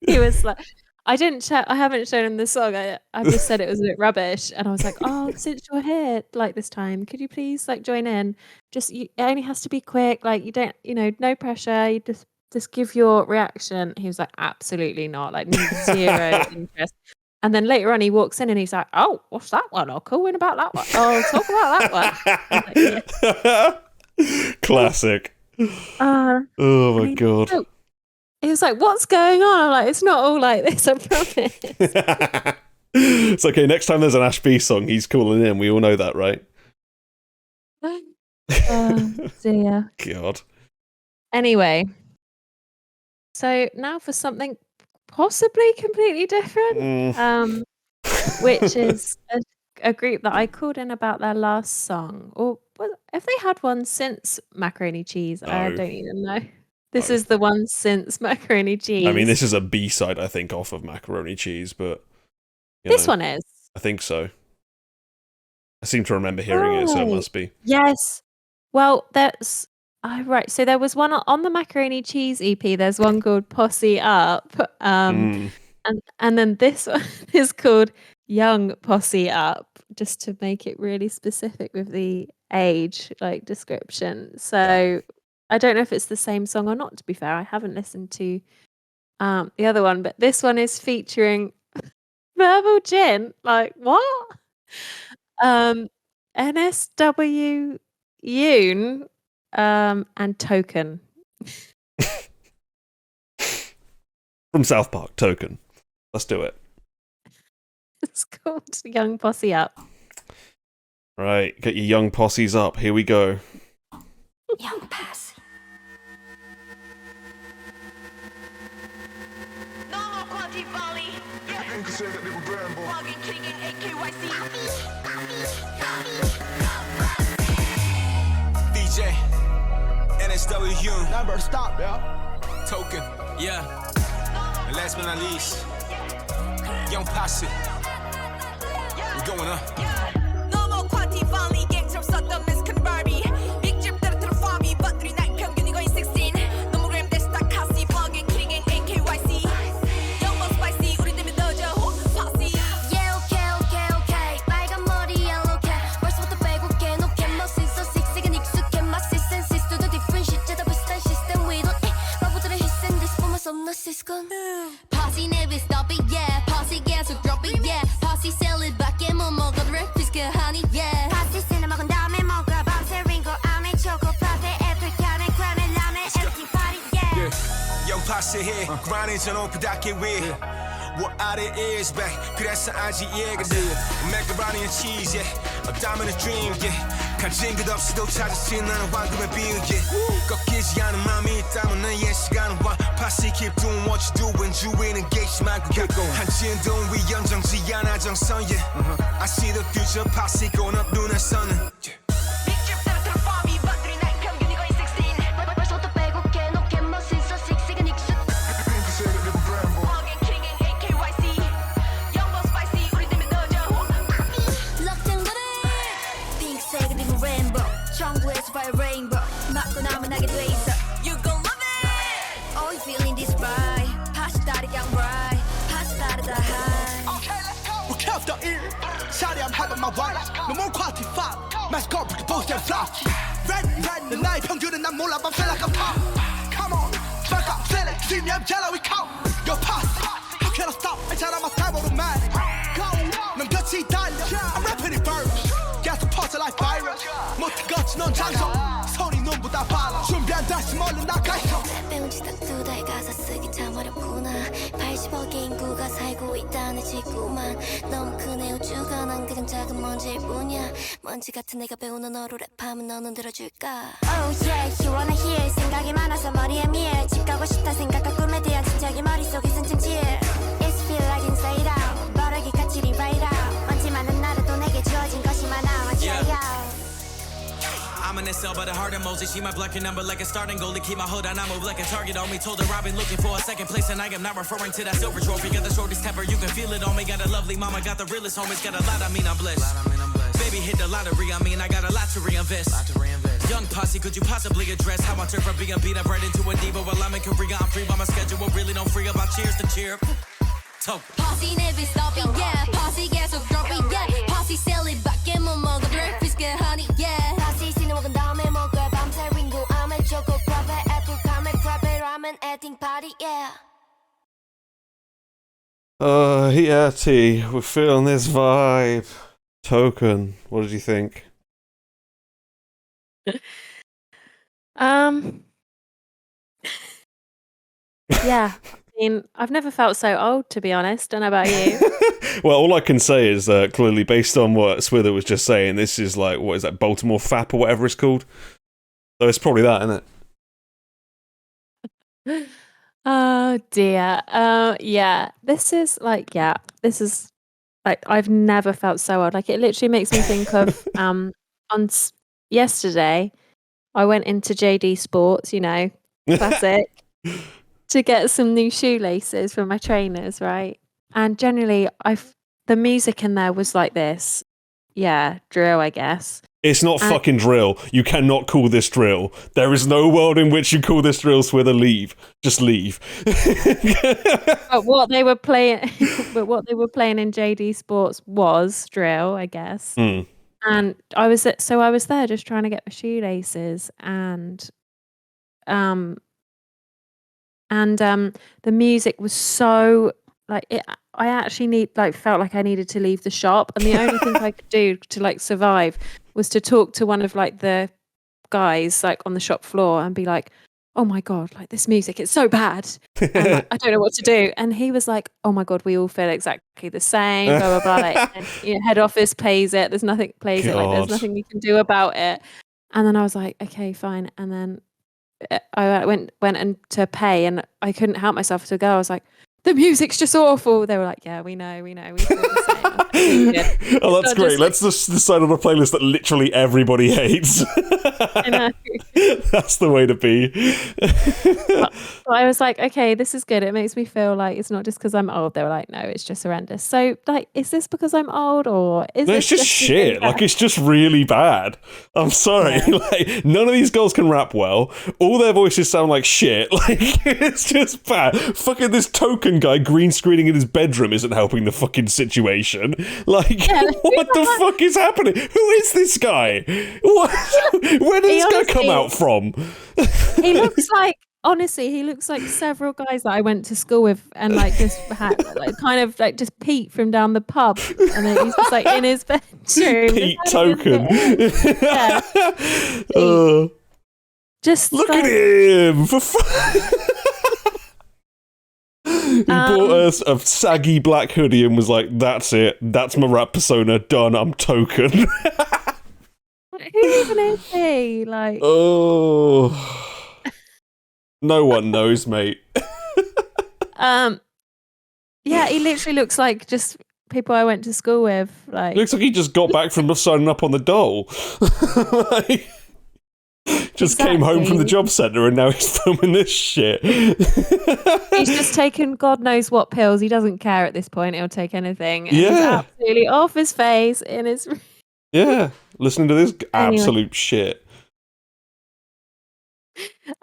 E: He was like, I haven't shown him the song. I just said it was a bit rubbish, and I was like, oh, since you're here like this time, could you please like join in? It only has to be quick. Like you don't, no pressure. You just give your reaction. He was like, absolutely not. Like zero interest. And then later on, he walks in and he's like, oh, what's that one? I'll call in about that one. Oh, talk about that one. Like,
A: Classic.
E: yeah.
A: Oh my
E: he-
A: god.
E: so- He was like, what's going on? I'm like, it's not all like this, I promise.
A: It's okay. Next time there's an Ash B song, he's calling in. We all know that, right?
E: Dear.
A: God.
E: Anyway, so now for something possibly completely different, which is a group that I called in about their last song. Or have they had one since Macaroni Cheese? I
A: No.
E: don't even know. This
A: No.
E: is the one since Macaroni Cheese.
A: I mean, this is a B-side, I think, off of Macaroni Cheese, but
E: This one is.
A: I think so. I seem to remember hearing it, so it
E: Right.
A: must be.
E: Yes. Well, that's right. So there was one on the Macaroni Cheese EP. There's one called Posse Up, and then this one is called Young Posse Up, just to make it really specific with the age like description. So I don't know if it's the same song or not. To be fair, I haven't listened to the other one, but this one is featuring Verbal Jint. Like what? NSW Yoon and Token.
A: From South Park, Token. Let's do it.
E: It's called Young Posse Up.
A: Right, get your young posses up. Here we go.
D: Young Posse.
C: DJ, NSW, number stop, Token, yeah. And last but not least, Young Posse. We're going up.
F: No more quantity, finally get some sort of Miss Barbie. Big drip that to the farmy, but 3 night come going 16. No more gram that's that Cassie, bugging, kidding, and AKYC. Young more spicy, 우리 때문에 넣어줘, Posse.
D: Yeah, okay. 빨간 머리 yellow cat. 벌써부터 빼곡해, no can 멋있어. 씩씩은 익숙해, 맛이 senses to the different shit. 제다 비슷한 시스템, we don't 바보들의 희생, this for my some narcissist gun. Posse never stop it, yeah. Posse 계속 drop it, yeah. Posse sell it 밖에 못 먹어도 rap is good honey, yeah. Posse 쓰는 먹은 다음에 먹어. 밤새 링거 안에 초코 파테 애플 캔에 크림에 라면 empty party, yeah.
C: Young Posse here, grinding 전 오프다게 위. What out it is back, 그래서 아직 이해가 돼. Macaroni and cheese, yeah. A diamond a dream, yeah. 가진 것 없이도 찾았지 나는 황금의 비유, yeah. 꺾이지 않은 마음이 있다면 난 예시간은 와. Posse keep doing what you do and 주위는 게이지 말고 겪고 한진동 위 영정지 않아 정선, yeah. I see the future, Posse going up 눈에서는, yeah.
F: Big drip that to the farmy, but 3 night come going 16.
D: 벌써부터 빼곡해, no can 멋있어. 씩씩은 익숙해.
F: Bugging, kidding, and AKYC. Young more spicy, 우리 때문에 넣어줘,
D: 럭쟁거리 핑크색의 빙 레인보우 정부에서 fire rainbow 맞고 나면 하게 돼 있어.
F: You gon' love it.
D: Oh, you feeling this right? 다시 다르게 bright 다시 다르다 high.
G: We kept the ear. Shawty, I'm having my way. No more quality fight. Let's go, put the post and fly. Red, 내 나의 평균은 난 몰라, but feel like I'm top. Come on, back up, feel it. See me, I'm jello, we count. Your Posse, how can I stop? 괜찮아, my style automatic. Go, 넌 끝이 달려. I'm rapping it first. 계속 퍼져 like virus. 못해 거치 넌 장소. 손이 눈보다 빨라. 준비한 다시 멀리 나가 있어.
D: 배운 지 딱 2달 가사 쓰기 참 어렵구나. 80억의 인구가 살고 있다는 지구만 너무 크네 우주가 난 그냥 작은 먼지일 뿐이야. 먼지 같은 내가 배우는 어로 랩하면 너는 들어줄까? Oh yeah, you wanna hear 생각이 많아서 머리에 미해 집 가고 싶다 생각과 꿈에 대한 집착이 머릿속에 승천질 It's feel like inside out 바라기 같이 rewrite out 먼지 많은 나라도 내게 주어진 것이 많아 Watch out.
H: I'm an SL but a hard emoji. She my black number like a starting goalie. Keep my hood on, I move like a target on me. Told her I've been looking for a second place and I am not referring to that silver trophy. Got the shortest temper, you can feel it on me. Got a lovely mama, got the realest homies. Got a lot, I mean I'm blessed. Baby hit the lottery, I mean I got a lot to reinvest. young posse, could you possibly address how I turn from being beat up right into a diva while I'm in Korea? I'm free by my schedule, really don't free about cheers to cheer. Token.
D: Posse never stopping, yeah. Posse 계속 dropping, yeah. Posse 셀리밖에 못 먹어 breakfast get honey, yeah. Posse 씨는 먹은 다음에 먹을 밤새 링고 아메 초코 프라페 애플 카메 프라페 라멘 에팅 파티, yeah.
A: Yeah, T, we're feeling this vibe. Token, what did you think?
E: Yeah, I mean, I've never felt so old, to be honest. Don't know about you.
A: Well, all I can say is clearly, based on what Swither was just saying, this is like, what is that, Baltimore FAP or whatever it's called? So it's probably that, isn't it?
E: Oh dear. Yeah. This is like I've never felt so old. Like it literally makes me think of yesterday I went into JD Sports, you know, classic, to get some new shoelaces for my trainers, right? And generally the music in there was like this. Yeah, drill, I guess.
A: It's not fucking drill. You cannot call this drill. There is no world in which you call this drill, Swither. Leave. Just leave.
E: But what they were playing in JD Sports was drill, I guess.
A: Mm.
E: And I was there just trying to get my shoelaces, and the music was so like it. I actually felt like I needed to leave the shop, and the only thing I could do to like survive was to talk to one of like the guys like on the shop floor and be like, "Oh my god, like this music, it's so bad, and like, I don't know what to do." And he was like, "Oh my god, we all feel exactly the same." Blah blah blah. Like, and, you know, head office plays it. There's nothing plays it. Like there's nothing we can do about it. And then I was like, "Okay, fine." And then I went and to pay, and I couldn't help myself to go. I was like, "The music's just awful." They were like, "Yeah, we know, we feel the same."
A: Oh, that's great. Let's just decide on a playlist that literally everybody hates.
E: I know.
A: That's the way to be.
E: But I was like, okay, this is good. It makes me feel like it's not just because I'm old. They were like, no, it's just horrendous. So, like, is this because I'm old, or is
A: no?
E: this
A: It's just shit. Like, it's just really bad. I'm sorry.
E: Yeah.
A: Like, none of these girls can rap well. All their voices sound like shit. Like, it's just bad. Fucking this token guy green screening in his bedroom isn't helping the fucking situation. Like,
E: Yeah,
A: what the fuck is happening? Who is this guy? What? Where did this guy come out from?
E: He looks like, honestly, he looks like several guys that I went to school with, and like just had like kind of like just Pete from down the pub, and then he's just like in his bedroom.
A: Pete Token.
E: Yeah. Just
A: look
E: like,
A: at him. He bought us a saggy black hoodie and was like, "That's it. That's my rap persona. Done. I'm Token."
E: who even is he? Like,
A: oh, no one knows, mate.
E: yeah, he literally looks like just people I went to school with. Like,
A: Looks like he just got back from signing up on the dole. Like, just came home from the job centre and now he's filming this shit.
E: He's just taken God knows what pills. He doesn't care at this point. He'll take anything. And he's
A: Yeah.
E: absolutely off his face in his.
A: Yeah, listening to this absolute shit.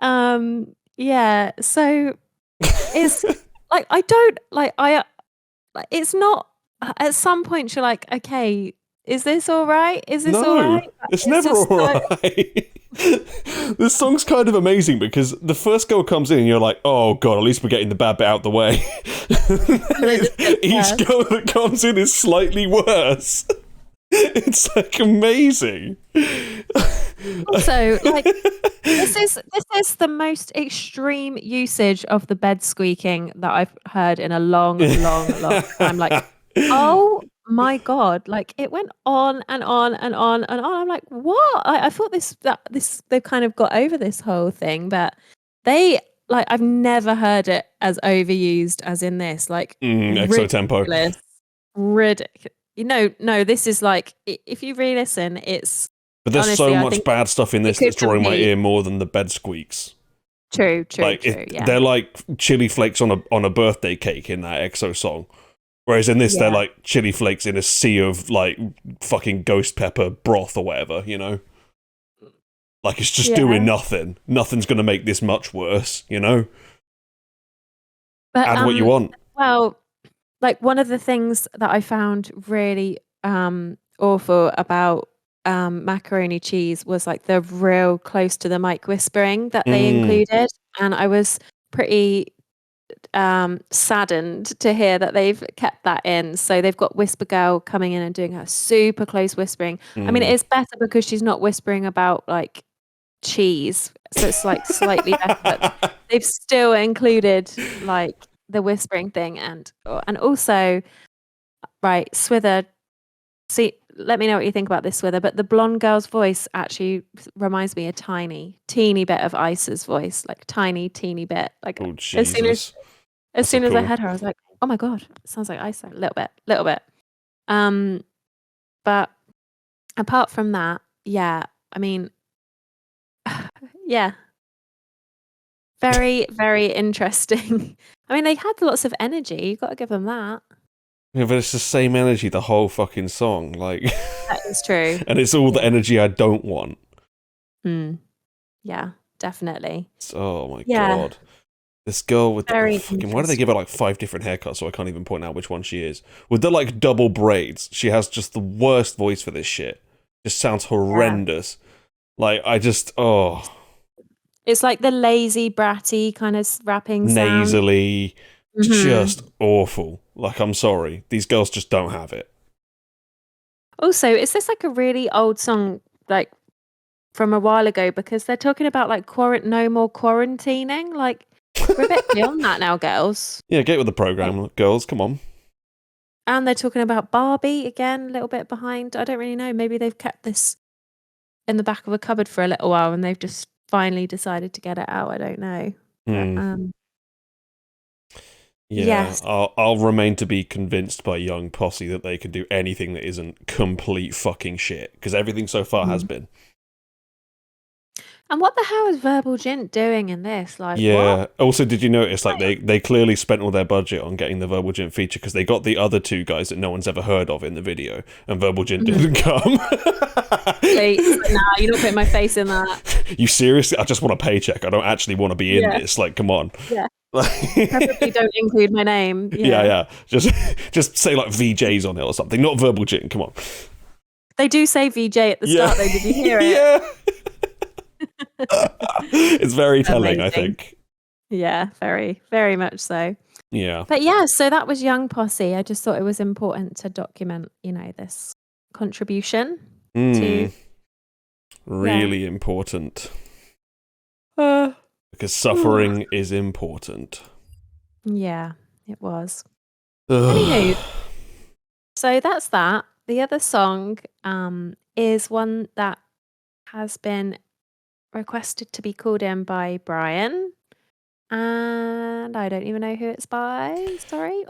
E: Yeah. So it's like I don't like it's not. At some point, you're like, okay, is this all right? Is this all
A: No,
E: right?
A: it's never
E: just
A: all
E: like-
A: right. This song's kind of amazing because the first girl comes in and you're like, oh god, at least we're getting the bad bit out the way. Each girl that comes in is slightly worse. It's like amazing.
E: Also, like this is the most extreme usage of the bed squeaking that I've heard in a long time. Like, oh my god! Like it went on and on and on and on. I'm like, what? I thought they've kind of got over this whole thing, but I've never heard it as overused as in this. Like
A: exo tempo,
E: ridiculous. No, this is like if you re-listen, it's.
A: But there's
E: honestly,
A: so much bad stuff in this that's drawing my ear more than the bed squeaks.
E: True.
A: Yeah. They're like chili flakes on a birthday cake in that EXO song. Whereas in this, they're like chili flakes in a sea of like fucking ghost pepper broth or whatever, you know? Like, it's just doing nothing. Nothing's going to make this much worse, you know?
E: But,
A: Add what you want.
E: Well, like, one of the things that I found really awful about macaroni cheese was like the real close to the mic whispering that they included, and I was pretty saddened to hear that they've kept that in. So they've got Whisper Girl coming in and doing her super close whispering. I mean, it's better because she's not whispering about like cheese, so it's like slightly better, but they've still included like the whispering thing, and also, right, Swither, see, let me know what you think about this, Swither, but the blonde girl's voice actually reminds me a teeny bit of Ice's voice, like teeny bit. Like,
A: Oh,
E: as soon
A: Jesus.
E: as soon as I
A: cool.
E: heard her, I was like, oh my god, it sounds like Ice, a little bit. But apart from that, yeah, I mean, yeah, very, very interesting. I mean, they had lots of energy. You've got to give them that.
A: Yeah, but it's the same energy the whole fucking song. Like,
E: That is true.
A: and it's all the energy I don't want.
E: Yeah, definitely.
A: Oh my
E: Yeah.
A: god. This girl with
E: Very
A: the fucking... Why do they give her like 5 different haircuts so I can't even point out which one she is? With the like double braids, she has just the worst voice for this shit. Just sounds horrendous. Like, I just...
E: It's like the lazy, bratty kind of rapping sound.
A: Nasally. Just awful. Like, I'm sorry. These girls just don't have it.
E: Also, is this like a really old song, like from a while ago? Because they're talking about like no more quarantining. Like, we're a bit beyond that now, girls.
A: Yeah, get with the program, girls. Come on.
E: And they're talking about Barbie again, a little bit behind. I don't really know. Maybe they've kept this in the back of a cupboard for a little while and they've just finally decided to get it out. I don't know. But,
A: yeah,
E: yes.
A: I'll remain to be convinced by Young Posse that they can do anything that isn't complete fucking shit, because everything so far has been.
E: And what the hell is Verbal Jint doing in this? Like,
A: Yeah.
E: what?
A: Also, did you notice like they clearly spent all their budget on getting the Verbal Jint feature, because they got the other 2 guys that no one's ever heard of in the video, and Verbal Jint didn't come.
E: Please, nah, you're not putting my face in that.
A: You serious? I just want a paycheck. I don't actually want to be in
E: Yeah.
A: this. Like, come on.
E: Yeah. Preferably don't include my name.
A: Yeah. Just say like VJs on it or something. Not Verbal Jint. Come on.
E: They do say VJ at the start, though. Did you hear it?
A: Yeah. It's very telling,
E: Amazing.
A: I think.
E: Yeah, very, very much so.
A: Yeah.
E: But yeah, so that was Young Posse. I just thought it was important to document, this contribution to...
A: Really important. Because suffering is important.
E: Yeah, it was. Anywho, so that's that. The other song is one that has been requested to be called in by Brian. And I don't even know who it's by. Sorry.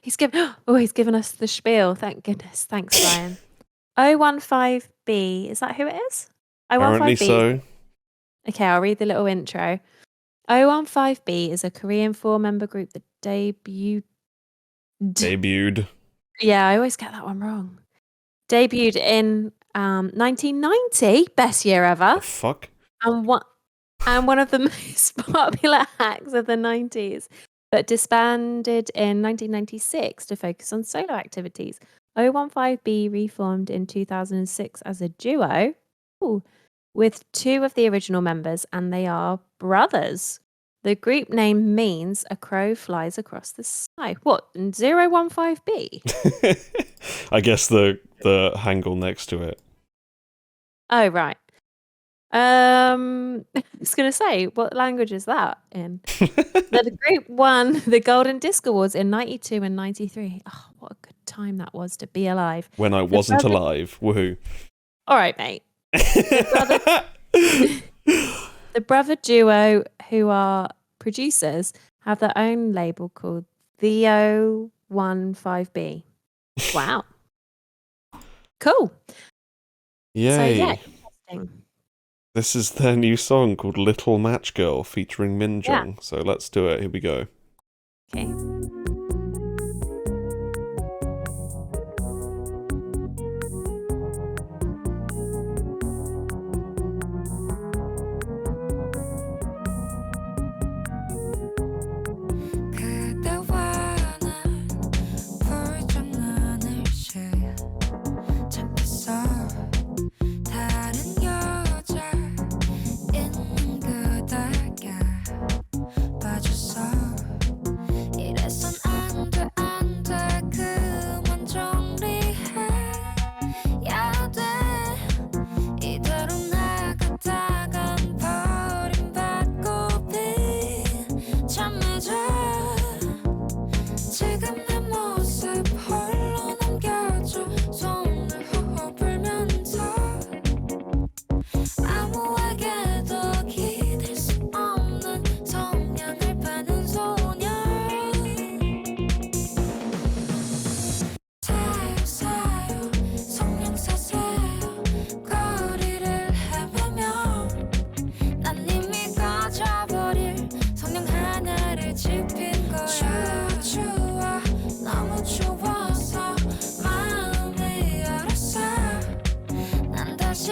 E: He's given us the spiel. Thank goodness. Thanks, Brian. 015B. Is that who it is?
A: Apparently
E: 015B.
A: so.
E: Okay, I'll read the little intro. 015B is a Korean 4-member group that debuted. Yeah, I always get that one wrong. Debuted in 1990, best year ever.
A: The fuck?
E: And one of the most popular acts of the 90s, but disbanded in 1996 to focus on solo activities. 015B reformed in 2006 as a duo with 2 of the original members, and they are brothers. The group name means a crow flies across the sky. What? 015B?
A: I guess the Hangul next to it.
E: Oh, right. I was going to say, what language is that in? The group won the Golden Disc Awards in 92 and 93. Oh, what a good time that was to be alive.
A: When I wasn't alive. Woohoo.
E: All right, mate. The brother duo, who are producers, have their own label called the 015B. Wow. Cool.
A: Yay.
E: So, yeah, interesting.
A: This is their new song called Little Match Girl featuring Minjung. So let's do it. Here we go.
E: Okay.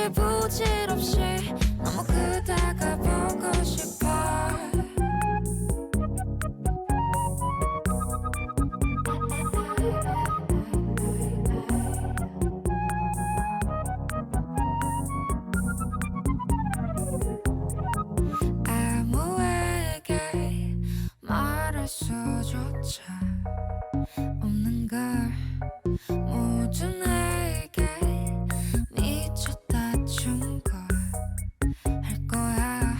D: 다시 부질없이 너무 그대가 보고 싶어 아무에게 말할 수조차 없는 걸 모두 내게 미쳤다 준 걸 할 거야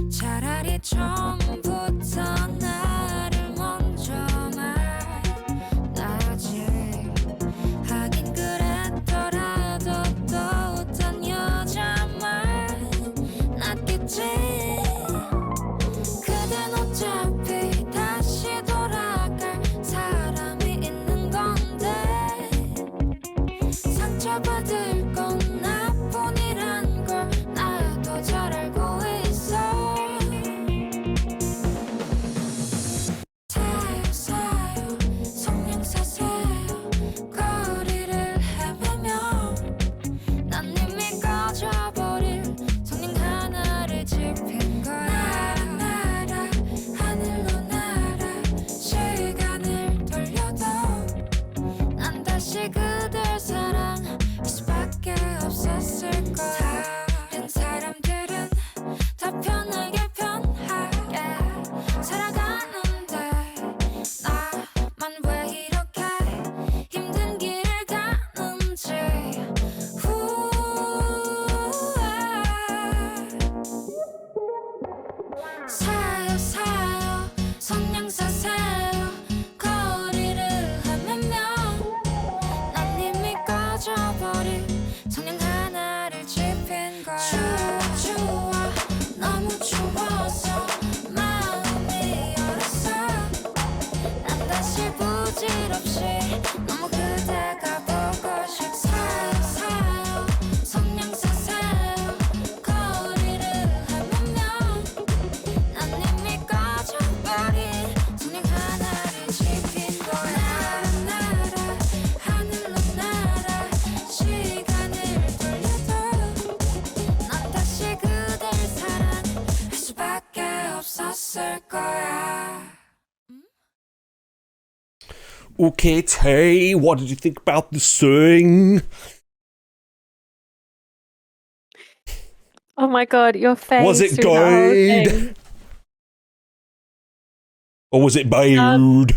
D: 차라리 처음부터 나를 먼저 만나지 하긴 그랬더라도 또 어떤 여자만 낫겠지 그댄 어차피 다시 돌아갈 사람이 있는 건데 상처받을 건 나뿐이란 걸 나도 잘 알고 있어 사요 사요 성령 사세요 거리를 헤매며 난 이미 꺼져버릴 성령 하나를 지핀 거야 날아 하늘로 날아 시간을 돌려도 난 다시 그댈 사랑할 수밖에 없었을 거야 다른 사람들은 다 편하게 편하게 살아가는데 나만 왜 이렇게 힘든 길을 가는지 사요 사요 성냥 사세요 거리를 헤매며 난 이미 꺼져버린 성냥 하나를 지핀 거야 좋아 너무 추워서 마음이 얼었어 난 다시 부질없이 너무 그대가 보고 싶어 사요 사요 성냥 사세요 거리를 헤매며 난 이미 꺼져버린 성냥 하나를 지핀 거야 날아 하늘로 날아 시간을 돌려도 난 다시 그댈 사랑할 수밖에 없었을 거야
A: Okay, Tay, what did you think about the song?
E: Oh my god, your face.
A: Was it
E: through that whole
A: good?
E: thing.
A: Or was it bad?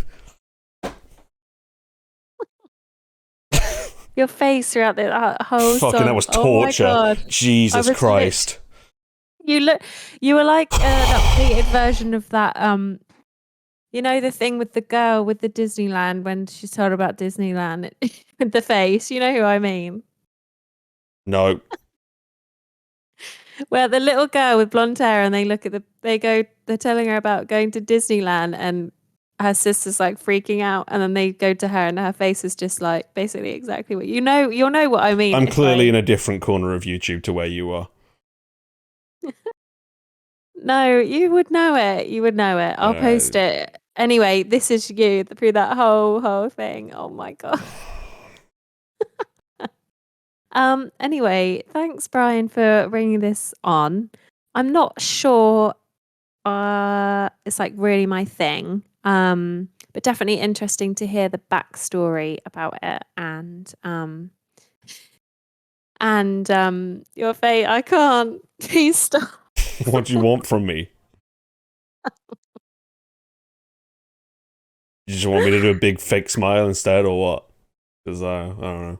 E: Your face throughout the whole
A: Fucking,
E: song.
A: that was
E: Oh my
A: torture.
E: god.
A: Jesus
E: I was
A: Christ.
E: You were like an updated version of that you know the thing with the girl with the Disneyland when she's told about Disneyland with the face, you know who I mean?
A: No.
E: Where the little girl with blonde hair and they look at they're telling her about going to Disneyland and her sister's like freaking out and then they go to her and her face is just like basically exactly what you'll know what I mean.
A: I'm clearly in a different corner of YouTube to where you are.
E: No, you would know it. You would know it. I'll post it. Anyway, this is you through that whole thing. Oh my god. Anyway, thanks Brian for bringing this on. I'm not sure it's like really my thing. But definitely interesting to hear the backstory about it and your face. I can't. Please stop.
A: What do you want from me? You just want me to do a big fake smile instead, or what? Because I don't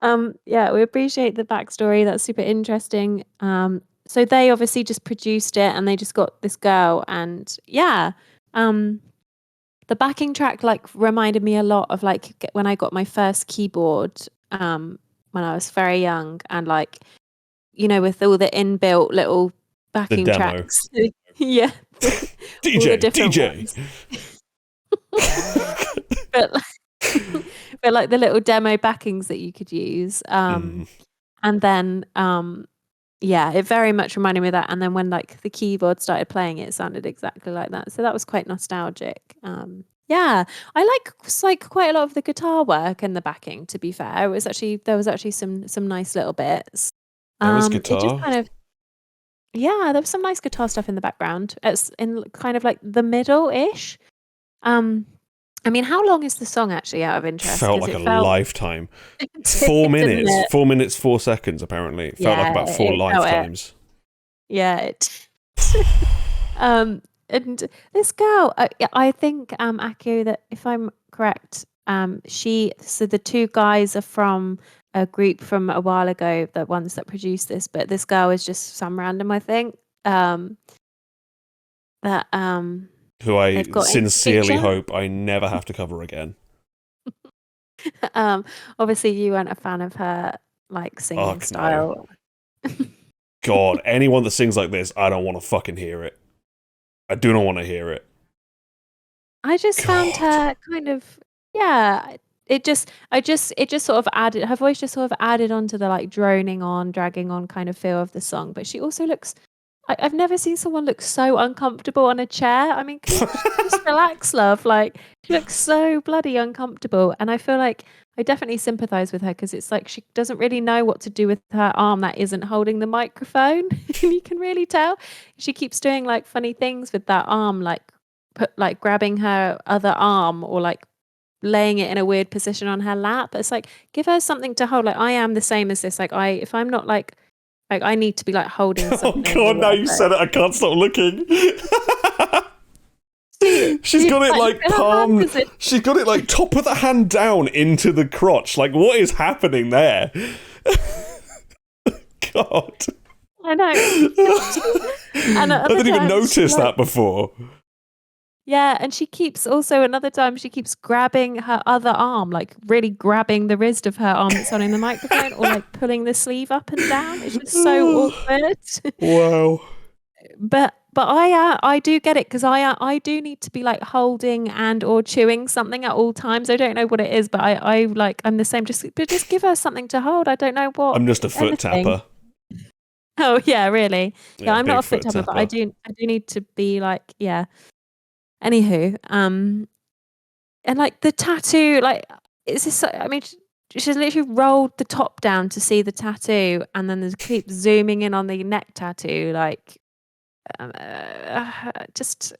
A: know.
E: Yeah, we appreciate the backstory. That's super interesting. So they obviously just produced it, and they just got this girl, and yeah, the backing track like reminded me a lot of like when I got my first keyboard, when I was very young, and like with all the inbuilt little backing
A: demo.
E: tracks. Yeah.
A: DJ.
E: but like the little demo backings that you could use. And then yeah, it very much reminded me of that. And then when like the keyboard started playing, it sounded exactly like that. So that was quite nostalgic. Yeah, I like quite a lot of the guitar work and the backing. To be fair, there was actually some nice little bits.
A: There was
E: It just
A: guitar.
E: kind of there was some nice guitar stuff in the background. It's in kind of like the middle-ish. I mean, how long is the song actually? Out of interest,
A: Felt
E: 'Cause
A: like
E: it
A: a
E: felt
A: lifetime.
E: it did,
A: 4
E: didn't
A: minutes.
E: it?
A: 4 minutes, 4 seconds, apparently. It felt like
E: Yeah,
A: about 4
E: it felt it.
A: lifetimes.
E: Yeah, it. And this girl, I think, Aku, that if I'm correct, so the two guys are from a group from a while ago, the ones that produced this, but this girl is just some random, I think, that
A: Who I
E: they've got in the
A: sincerely
E: future.
A: hope I never have to cover again.
E: Obviously you weren't a fan of her like singing
A: Fuck no.
E: style.
A: God, anyone that sings like this, I don't want to fucking hear it. I do not want to hear it.
E: I just found
A: God.
E: her kind of it just sort of added, her voice just sort of added onto the like droning on, dragging on kind of feel of the song. But she also looks, I've never seen someone look so uncomfortable on a chair. I mean, can you just relax, love? Like, she looks so bloody uncomfortable. And I feel like I definitely sympathize with her because it's like she doesn't really know what to do with her arm that isn't holding the microphone. You can really tell. She keeps doing like funny things with that arm, like grabbing her other arm or like laying it in a weird position on her lap. It's like, give her something to hold. Like, I am the same as this. Like, if I'm not like I need to be like holding
A: Oh
E: something.
A: God, now you said it, I can't stop looking. She's got it like palm. She's got it like top of the hand down into the crotch. Like, what is happening there? God.
E: I know. And
A: I didn't even notice that before.
E: Yeah, and she keeps also another time she keeps grabbing her other arm, like really grabbing the wrist of her arm that's holding the microphone, or like pulling the sleeve up and down. It's just so awkward.
A: Wow.
E: But I do get it because I do need to be like holding and or chewing something at all times. I don't know what it is, but I'm the same. Just give her something to hold. I don't know what.
A: I'm just a foot tapper.
E: Oh yeah, really? Yeah, I'm not a foot tapper, but I do need to be like, yeah. Anywho, and like the tattoo, like, is this? I mean, she's literally rolled the top down to see the tattoo, and then there's keep zooming in on the neck tattoo, like, just.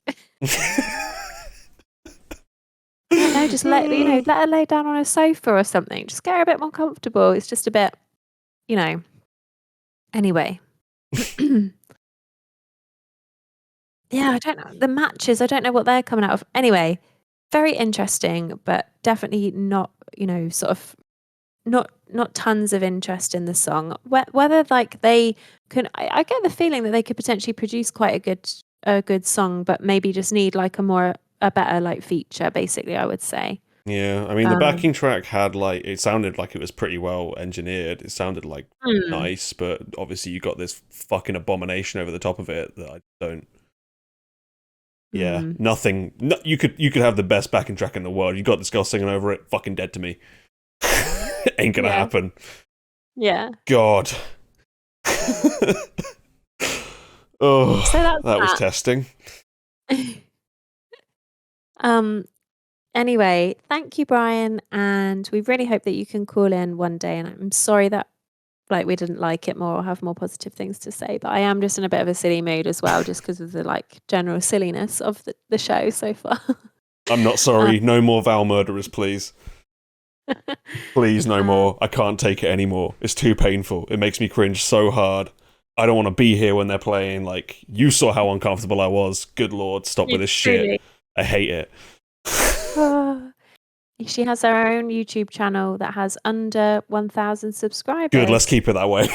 E: I don't know, just let her lay down on a sofa or something. Just get her a bit more comfortable. It's just a bit, Anyway. Yeah, I don't know. The matches, I don't know what they're coming out of. Anyway, very interesting, but definitely not, sort of not tons of interest in the song. Whether like they can, I get the feeling that they could potentially produce quite a good song, but maybe just need like a better like feature, basically, I would say.
A: Yeah, I mean, the backing track had like, it sounded like it was pretty well engineered. It sounded like nice, but obviously you got this fucking abomination over the top of it that I don't. Yeah, nothing. No, you could have the best backing track in the world. You got this girl singing over it. Fucking dead to me. Ain't gonna happen.
E: Yeah.
A: God. Oh,
E: so that
A: was testing.
E: Anyway, thank you, Brian, and we really hope that you can call in one day. And I'm sorry that like we didn't like it more or have more positive things to say, but I am just in a bit of a silly mood as well, just because of the like general silliness of the show so far.
A: I'm not sorry. No more Val murderers, please. Please, no more. I can't take it anymore. It's too painful. It makes me cringe so hard. I don't want to be here when they're playing. Like, you saw how uncomfortable I was. Good Lord, stop with this shit. I hate it.
E: She has her own YouTube channel that has under 1,000 subscribers.
A: Good, let's keep it that way.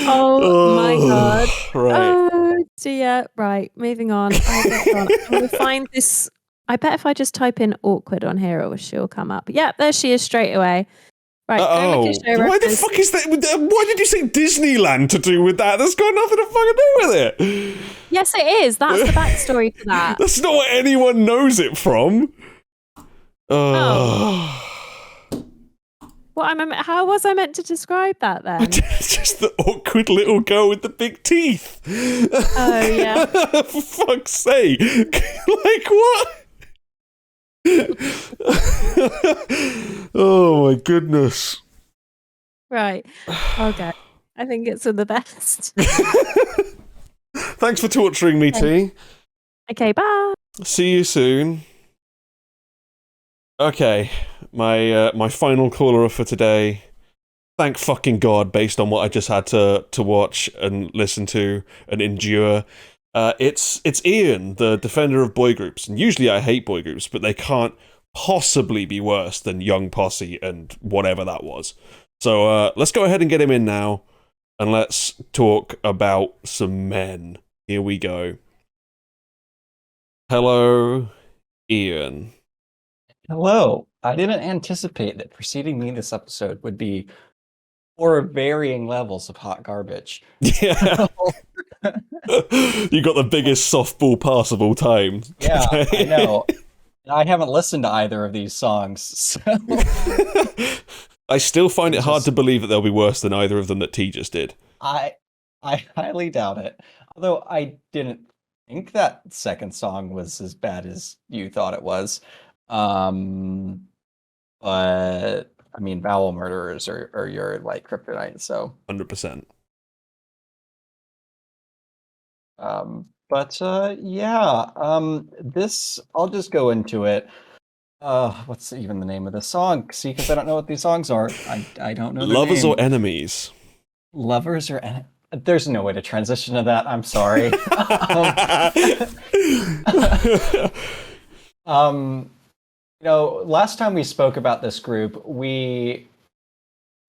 E: Oh my God.
A: Right.
E: Oh dear. Right, moving on. I'm going to find this. I bet if I just type in awkward on here, she'll come up. Yeah, there she is straight away. Right.
A: Why the fuck is that? Why did you say Disneyland to do with that? That's got nothing to fucking do with it.
E: Yes, it is. That's the backstory to that.
A: That's not what anyone knows it from.
E: How was I meant to describe that then?
A: Just the awkward little girl with the big teeth.
E: Oh yeah.
A: For fuck's sake. Like what? Oh my goodness.
E: Right. Okay. I think it's for the best.
A: Thanks for torturing me, T.
E: Okay, bye.
A: See you soon. Okay, my final caller for today. Thank fucking God, based on what I just had to watch and listen to and endure. It's Ian, the defender of boy groups. And usually I hate boy groups, but they can't possibly be worse than Young Posse and whatever that was. So let's go ahead and get him in now, and let's talk about some men. Here we go. Hello, Ian.
I: Hello. I didn't anticipate that preceding me this episode would be 4 varying levels of hot garbage.
A: Yeah. You got the biggest softball pass of all time.
I: Yeah, I know. I haven't listened to either of these songs, so...
A: I still find it hard to believe that they'll be worse than either of them that T just did.
I: I highly doubt it. Although I didn't think that second song was as bad as you thought it was. But I mean, Vowel Murderers are your like kryptonite, so
A: 100%.
I: This I'll just go into it. What's even the name of this song? See, because I don't know what these songs are. I don't know.
A: Lovers or Enemies?
I: Lovers or There's no way to transition to that. I'm sorry. Last time we spoke about this group, we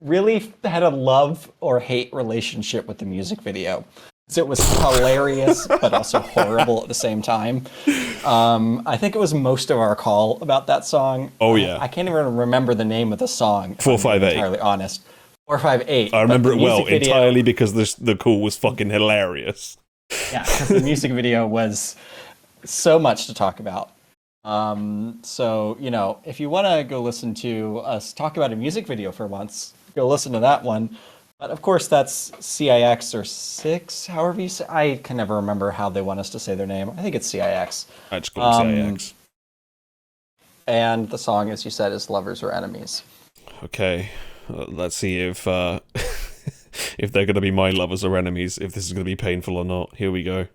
I: really had a love or hate relationship with the music video. So it was hilarious, but also horrible at the same time. I think it was most of our call about that song.
A: Oh, yeah.
I: I can't even remember the name of the song.
A: 458.
I: Entirely honest. 458.
A: I remember it well, entirely because the call was fucking hilarious.
I: Yeah, because the music video was so much to talk about. So, if you want to go listen to us talk about a music video for once, go listen to that one. But of course, that's CIX or CIX, however you say. I can never remember how they want us to say their name. I think it's CIX.
A: I just call it CIX.
I: And the song, as you said, is Lovers or Enemies.
A: Okay, let's see if if they're going to be my lovers or enemies, if this is going to be painful or not. Here we go.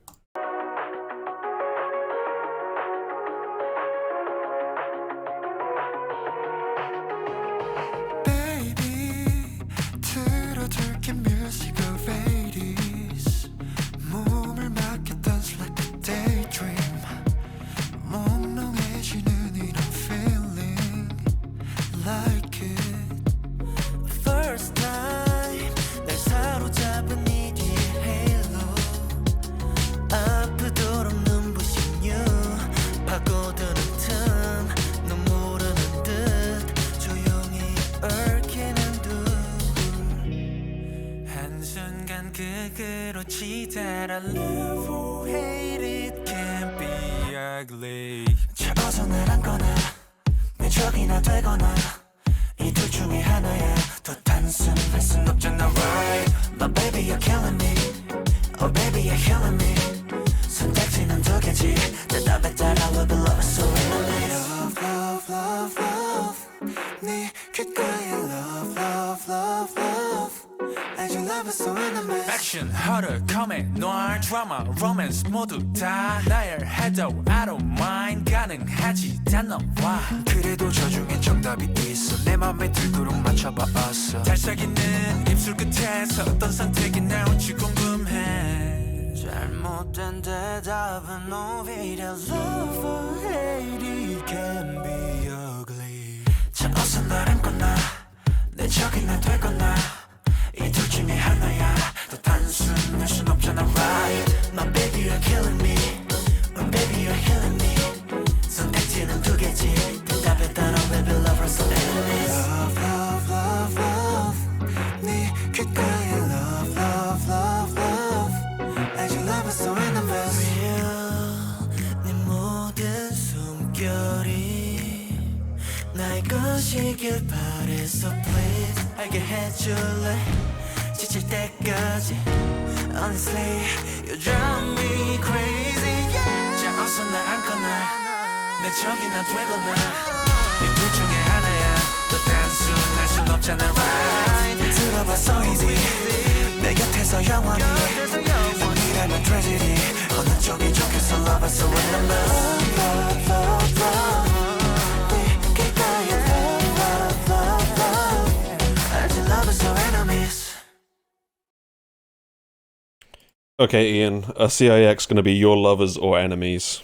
H: romance 모두 다 나열 해도 I don't mind 가능하지 단 너와 그래도 저 중엔 정답이 있어 내 맘에 들도록 맞춰봤어 달싹이는 입술 끝에서 어떤 선택이 나올지 궁금해 잘못된 대답은 오히려 love or hate it can be ugly 자 어서 너랑 꺼나 내 적이 나 되거나 이 둘 중에 하나야 더 단순할 순 없잖아 right My baby you're killing me My baby you're healing me 선택지는 두 개지 대답에 따라 baby lovers or enemies Love love love love 네 귓가에 love love love love as you love us or enemies Real 네 모든 숨결이 나의 것
C: 꺼지길 바랬어 please 알게 해줄래 지칠 때까지 Honestly you drive me crazy yeah. 자 어서 날 안거나 내 적이 나 되거나 이 둘 중에 하나야 또 단순할 순 없잖아 right 들어봐 so easy 내 곁에서 영원히 우리라면 tragedy 어느 쪽이 좋겠어 love us so remember love love love
A: Okay, Ian, are CIX going to be your lovers or enemies?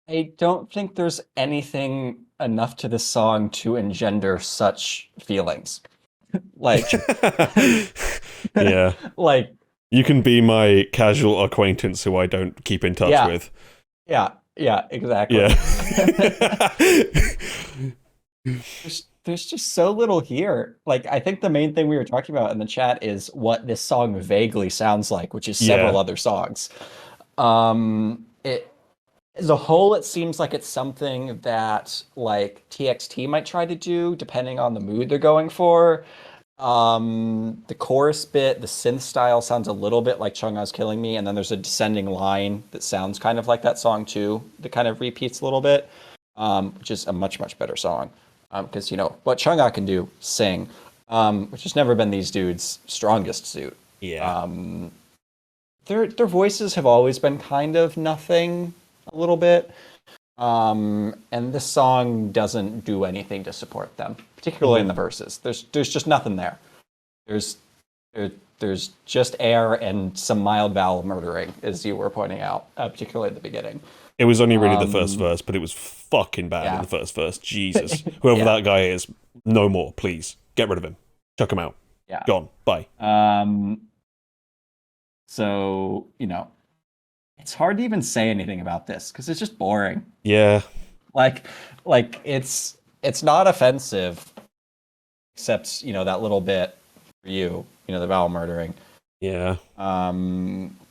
I: I don't think there's anything enough to this song to engender such feelings. Like,
A: yeah.
I: Like,
A: you can be my casual acquaintance who I don't keep in touch with.
I: Yeah, exactly.
A: Yeah.
I: There's just so little here. Like, I think the main thing we were talking about in the chat is what this song vaguely sounds like, which is several other songs. It as a whole, it seems like it's something that like TXT might try to do, depending on the mood they're going for. The chorus bit, the synth style sounds a little bit like Chungha's Killing Me, and then there's a descending line that sounds kind of like that song too, that kind of repeats a little bit, which is a much, much better song. Because, you know, what Chungha can do, sing, which has never been these dudes' strongest suit.
A: Yeah.
I: Their voices have always been kind of nothing a little bit. And this song doesn't do anything to support them, particularly in the verses. There's just nothing there. There's just air and some mild vowel murdering, as you were pointing out, particularly at the beginning.
A: It was only really the first verse, but it was fucking bad in the first verse. Jesus. Whoever that guy is, no more, please. Get rid of him. Chuck him out.
I: Yeah.
A: Gone. Bye.
I: So, you know, it's hard to even say anything about this, because it's just boring.
A: Yeah.
I: Like it's not offensive, except, you know, that little bit for you know, the vowel murdering.
A: Yeah.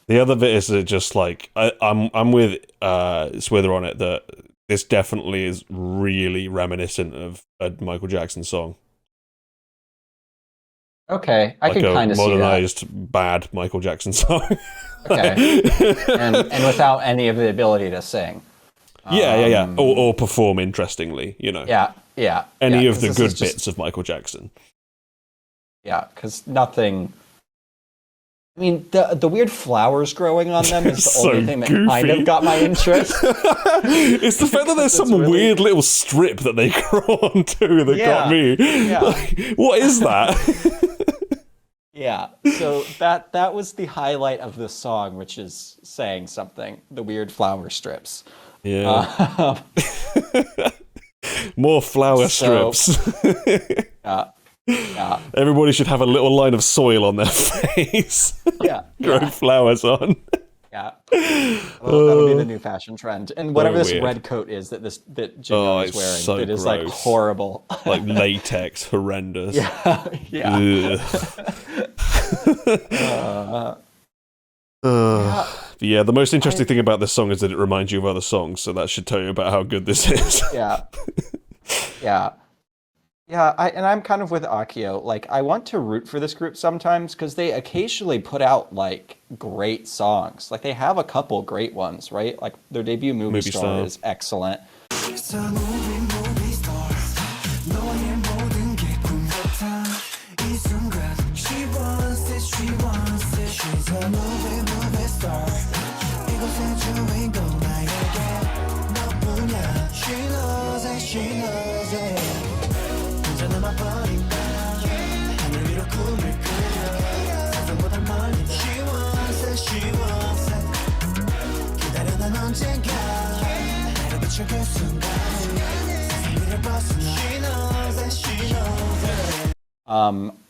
A: The other bit is just like I'm with Swither on it that this definitely is really reminiscent of a Michael Jackson song.
I: Okay, I can kind of see that.
A: Modernized bad Michael Jackson song.
I: Okay, and without any of the ability to sing.
A: Yeah. Or perform interestingly, you know.
I: Yeah.
A: Any of the good bits of Michael Jackson.
I: Yeah, because nothing. I mean, the weird flowers growing on them is the only thing that kind of got my interest.
A: It's the fact that there's some weird little strip that they grow onto that got me.
I: Yeah.
A: Like, what is that?
I: Yeah, so that was the highlight of this song, which is saying something. The weird flower strips.
A: Yeah. More flower strips.
I: Yeah.
A: Everybody should have a little line of soil on their face. Grow flowers on.
I: Yeah. Well, that'll be the new fashion trend. And whatever this red coat is that Jin is wearing,
A: so
I: it is
A: gross.
I: like horrible.
A: Like latex, horrendous.
I: Yeah.
A: But yeah, the most interesting thing about this song is that it reminds you of other songs, so that should tell you about how good this is.
I: Yeah, I'm kind of with Akio. Like, I want to root for this group sometimes because they occasionally put out like great songs. Like, they have a couple great ones, right? Like their debut movie Star is excellent.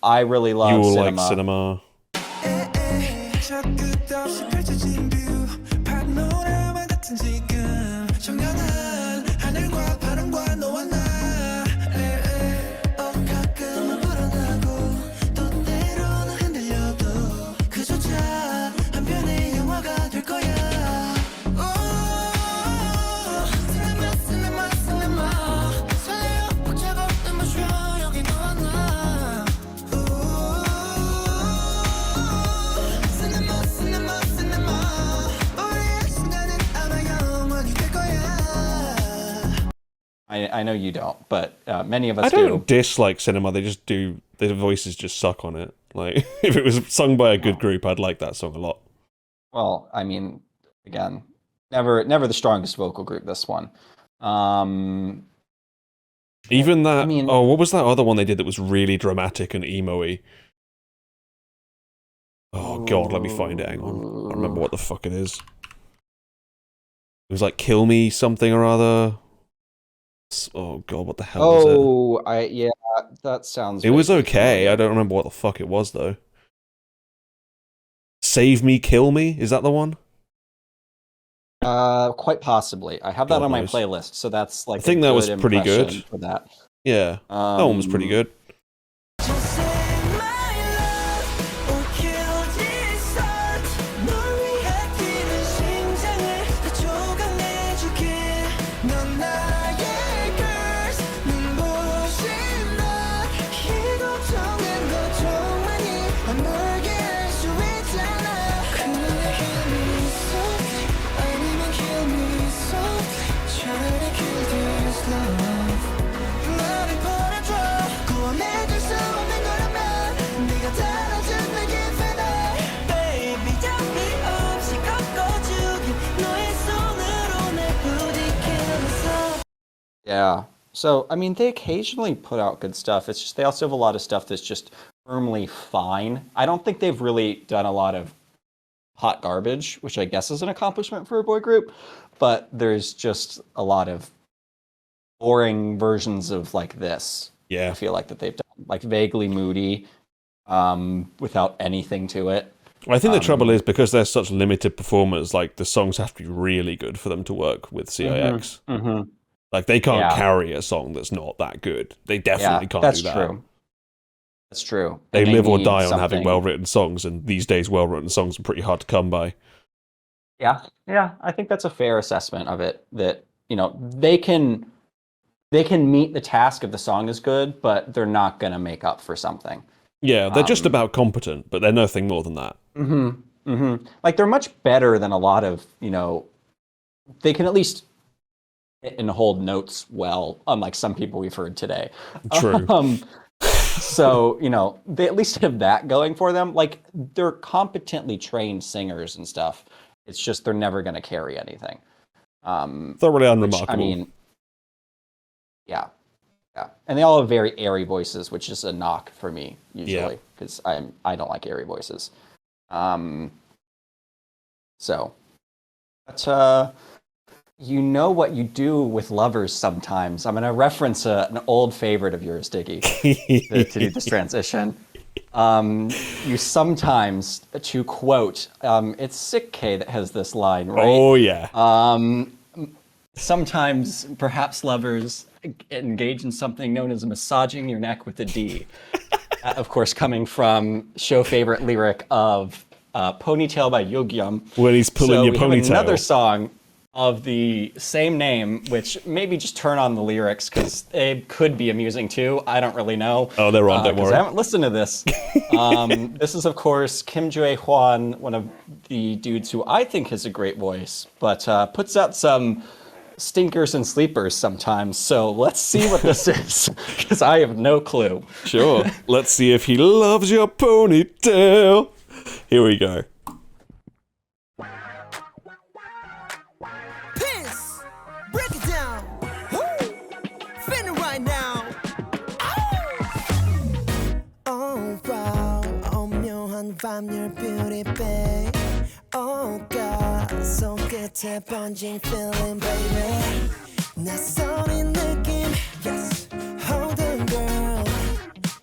I: I really love
A: You will
I: Cinema.
A: like Cinema.
I: I know you don't, but many of us
A: I don't
I: do.
A: dislike cinema. They just do. Their voices just suck on it. Like if it was sung by a good group, I'd like that song a lot.
I: Well, I mean, again, never the strongest vocal group. This one.
A: Even that.
I: I mean,
A: what was that other one they did that was really dramatic and emo-y? Oh god, let me find it. Hang on, I don't remember what the fuck it is. It was like "Kill Me" something or other. Oh god, what the hell was it?
I: Yeah, that sounds.
A: It was
I: vaguely
A: okay.
I: familiar.
A: I don't remember what the fuck it was though. "Save Me, Kill Me." Is that the one?
I: Quite possibly. I have that
A: God
I: on my
A: knows.
I: playlist, so that's like.
A: I think
I: a
A: that was
I: good
A: pretty good.
I: impression for that.
A: Yeah, that one was pretty good.
I: Yeah. So, I mean, they occasionally put out good stuff. It's just they also have a lot of stuff that's just firmly fine. I don't think they've really done a lot of hot garbage, which I guess is an accomplishment for a boy group, but there's just a lot of boring versions of like this.
A: Yeah.
I: I feel like that they've done, like vaguely moody, without anything to it.
A: I think the trouble is because they're such limited performers, like the songs have to be really good for them to work with CIX.
I: Mm-hmm.
A: Like they can't carry a song that's not that good. They definitely can't do that.
I: True. That's true.
A: They live or
I: need
A: die on having
I: something-
A: well-written songs, and these days well-written songs are pretty hard to come by.
I: Yeah, I think that's a fair assessment of it. That they can meet the task if the song is good, but they're not gonna make up for something.
A: Yeah, they're just about competent, but they're nothing more than that.
I: Like they're much better than a lot of They can at least hit and hold notes well, unlike some people we've heard today.
A: True.
I: So, they at least have that going for them. Like, they're competently trained singers and stuff. It's just they're never going to carry anything.
A: Thoroughly unremarkable.
I: I mean, yeah. And they all have very airy voices, which is a knock for me, usually, because I don't like airy voices. So, but, you know what you do with lovers sometimes. I'm going to reference an old favorite of yours, Diggy, to do this transition. You sometimes, to quote, it's CIX that has this line, right?
A: Oh, yeah.
I: Sometimes, perhaps lovers engage in something known as massaging your neck with a D. Of course, coming from show favorite lyric of Ponytail by Yoon.
A: When he's pulling your
I: we have
A: ponytail.
I: Another song of the same name, which maybe just turn on the lyrics because they could be amusing too. I don't really know.
A: Oh, they're on, don't worry.
I: I haven't listened to this. This is, of course, Jae Hwan, one of the dudes who I think has a great voice, but puts out some stinkers and sleepers sometimes. So let's see what this is, because I have no clue.
A: Sure. Let's see if he loves your ponytail. Here we go.
C: Piss! Break it down! Woo! Finna right now! Oh wow, 오묘한 밤 your beauty babe. Oh god, 손끝에 번진 feeling baby. 낯설은 느낌, yes. Hold on girl,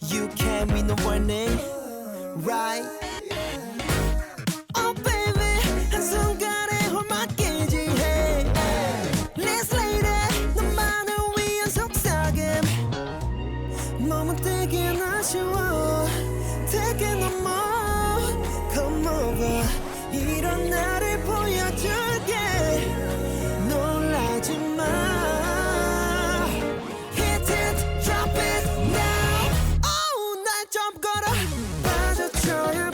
C: you came with no warning, right? Oh baby, 한순간에 홀맞기지 해. Let's lady, 너만을 위한 속삭임. 머뭇대긴 아쉬워. Take it no more. Come over. 이런 나를 보여줄게. 놀라지 마. Hit it, drop it now. Oh, 날 좀 걸어. 빠져줘야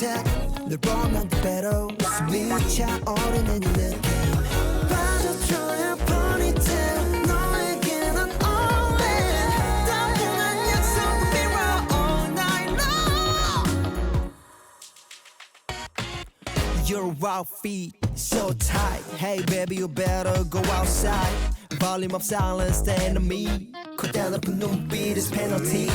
G: attack 늘 보면 더 better 숨이 차오르는 이 느낌 빠져줘야 ponytail 너에게 난 all in 따분한 약속 mirror all night long Your outfit so tight Hey baby you better go outside Volume up silence the enemy 거대한 높은 눈빛 is penalty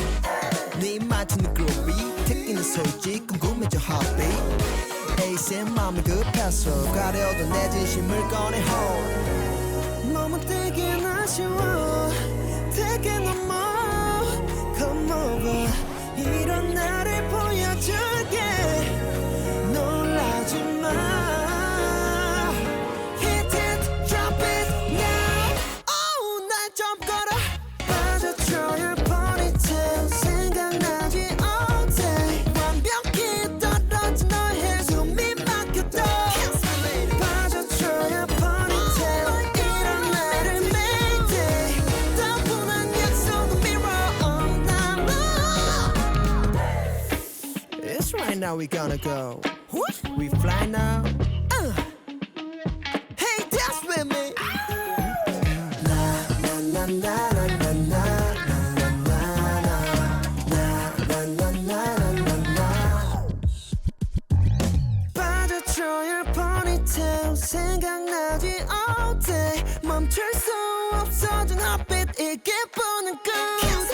G: 네 맞추는 groovy 특기는 솔직 궁금해져 heartbeat 에이센 마음이 급해서 가려도 내 진심을 꺼내 hold 너무 되게 아쉬워 되게 넘어 come over 이런 나를 보여줄게 놀라지 마 Hit it drop it now Oh 날 좀 걸어 빠져줘야 ponytail 생각나지 all day 완벽히 떨어진 너의 숨이 막혀도 빠져줘야 ponytail 이런 나를 매일 day 따분한 약속은 mirror all night long It's right now we gonna go We fly now Hey dance with me Na na na na na na 빠져줘야 ponytail 생각나지 all day 멈출 수 없어진 heartbeat 이 기분은 good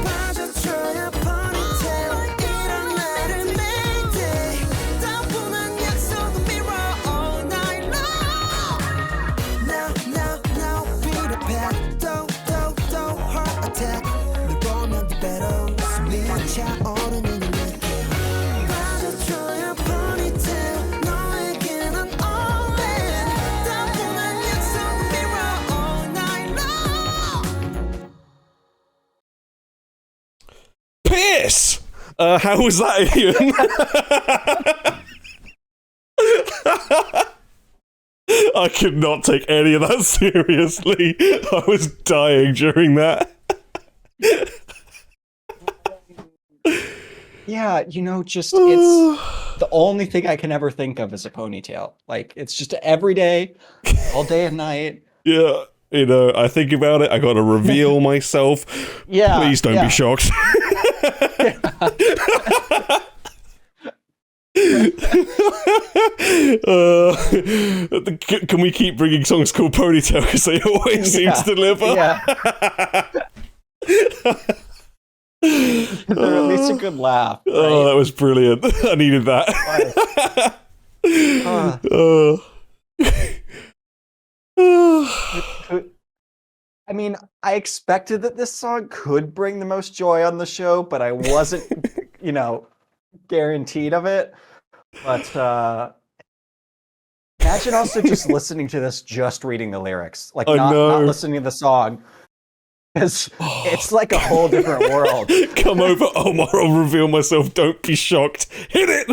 G: 빠져줘야 ponytail 이런 나를 매일 day 따분한 약속은 mirror all night long Now now now beat a pack don't heart attack 늘 보면 더 better 숨이 차오르는 이 느낌 빠져줘야 ponytail 너에게 난 all in 따분한 약속은 mirror all night long
A: Piss! How was that, Ian? I could not take any of that seriously. I was dying during that.
I: Yeah, you know, just it's the only thing I can ever think of is a ponytail. Like it's just every day, all day and night.
A: Yeah, you know, I think about it, I gotta reveal myself.
I: Yeah.
A: Please don't be shocked. Can we keep bringing songs called Ponytail because they always seem to deliver?
I: Or at least a good laugh. Right?
A: Oh, that was brilliant. I needed that.
I: I mean, I expected that this song could bring the most joy on the show, but I wasn't, you know, guaranteed of it. But imagine also just listening to this, just reading the lyrics, like not listening to the song. Because it's like a whole different world.
A: Come over, Omar, I'll reveal myself, don't be shocked. Hit it!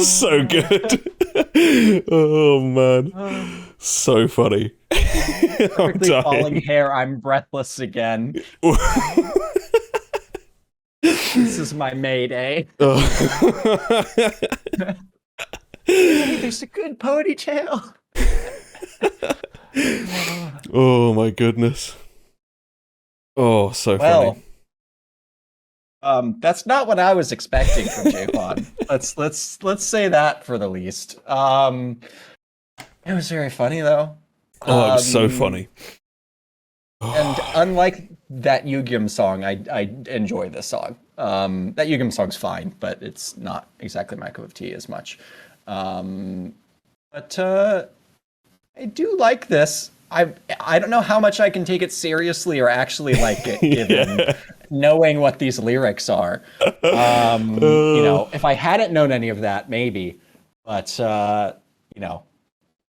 A: So good. Oh, man. So funny.
I: Perfectly falling hair, I'm breathless again. This is my mayday. Hey, there's a good ponytail.
A: Oh my goodness. Oh, so funny.
I: That's not what I was expecting from Jae Hwan. Let's say that for the least. It was very funny though.
A: Oh, it was so funny.
I: And unlike that Yugyeom song, I enjoy this song. That Yugyeom song's fine, but it's not exactly my cup of tea as much. But I do like this. I don't know how much I can take it seriously or actually like it, given knowing what these lyrics are. You know, if I hadn't known any of that, maybe. But you know,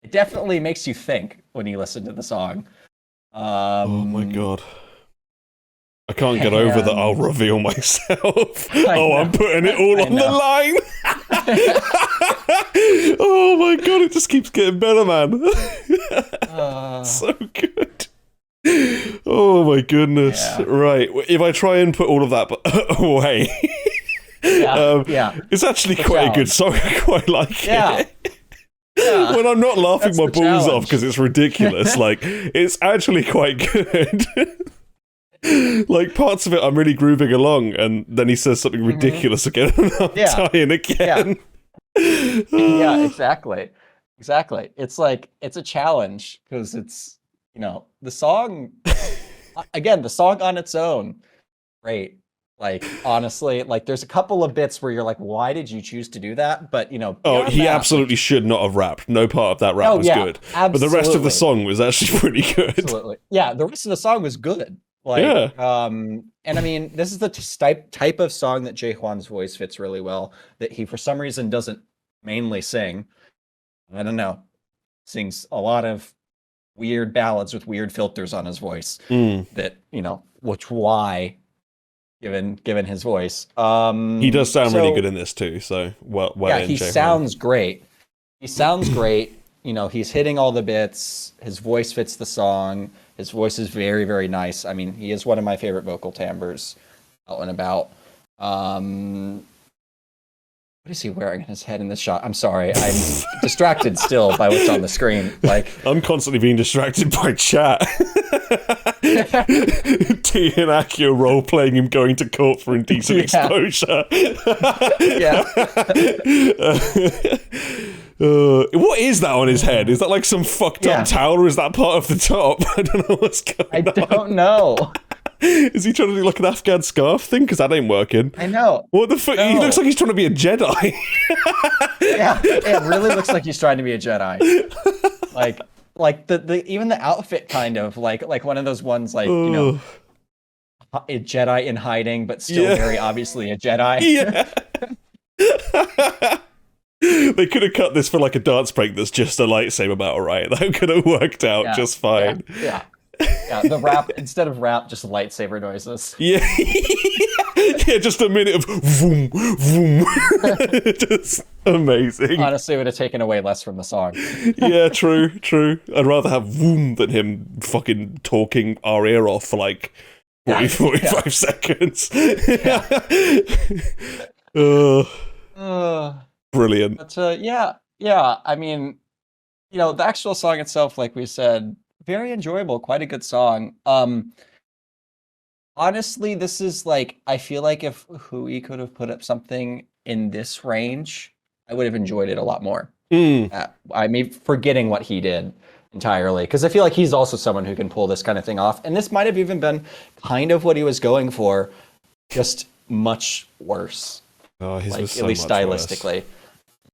I: it definitely makes you think when you listen to the song.
A: Oh my god. I can't get over that I'll reveal myself. I'm putting it all on the line. Oh my god, it just keeps getting better, man. So good. Oh my goodness.
I: Yeah.
A: Right. If I try and put all of that away,
I: Yeah.
A: it's actually
I: The
A: quite a good
I: challenge.
A: song. I quite like
I: Yeah.
A: it.
I: Yeah.
A: When I'm not laughing
I: That's
A: my
I: the
A: balls off
I: challenge.
A: because it's ridiculous, like, it's actually quite good. Like, parts of it I'm really grooving along, and then he says something ridiculous again, and I'm dying again.
I: Yeah, exactly. It's like, it's a challenge because it's, the song, again, the song on its own, great. Like, honestly, like, there's a couple of bits where you're like, why did you choose to do that? But,
A: Oh,
I: beyond
A: he
I: that,
A: absolutely should not have rapped. No part of that rap was good. But the rest of the
I: absolutely.
A: song was actually pretty good.
I: Absolutely. Yeah, the rest of the song was good. Like, and I mean, this is the type of song that Jae Hwan's voice fits really well, that he, for some reason, doesn't mainly sing. I don't know. Sings a lot of weird ballads with weird filters on his voice. That, which why, given his voice.
A: He does sound really good in this too, so well
I: yeah, he sounds great. He sounds great. He's hitting all the bits. His voice fits the song. His voice is very, very nice. I mean, he is one of my favorite vocal timbres out and about. What is he wearing in his head in this shot? I'm sorry. I'm distracted still by what's on the screen. Like,
A: I'm constantly being distracted by chat. T and Akio role-playing him going to court for indecent exposure. What is that on his head? Is that like some fucked up towel, or is that part of the top? I don't know what's going on.
I: I don't know.
A: Is he trying to do like an Afghan scarf thing? Because that ain't working.
I: I know.
A: What the fuck? He looks like he's trying to be a Jedi.
I: Yeah, it really looks like he's trying to be a Jedi. Like the even the outfit kind of like one of those ones like, a Jedi in hiding, but still very obviously a Jedi.
A: Yeah. They could have cut this for like a dance break that's just a lightsaber battle, right? That could have worked out just fine.
I: Yeah. The rap, instead of rap, just lightsaber noises.
A: Yeah. Yeah, just a minute of vroom, vroom. Just amazing.
I: Honestly, it would have taken away less from the song.
A: Yeah, true. I'd rather have vroom than him fucking talking our ear off for like 45 seconds. Brilliant.
I: But I mean, the actual song itself, like we said, very enjoyable, quite a good song. Honestly, this is like, I feel like if Hui could have put up something in this range, I would have enjoyed it a lot more. I mean, forgetting what he did entirely, because I feel like he's also someone who can pull this kind of thing off. And this might have even been kind of what he was going for, just much worse.
A: Oh, his was so
I: at least
A: much
I: stylistically.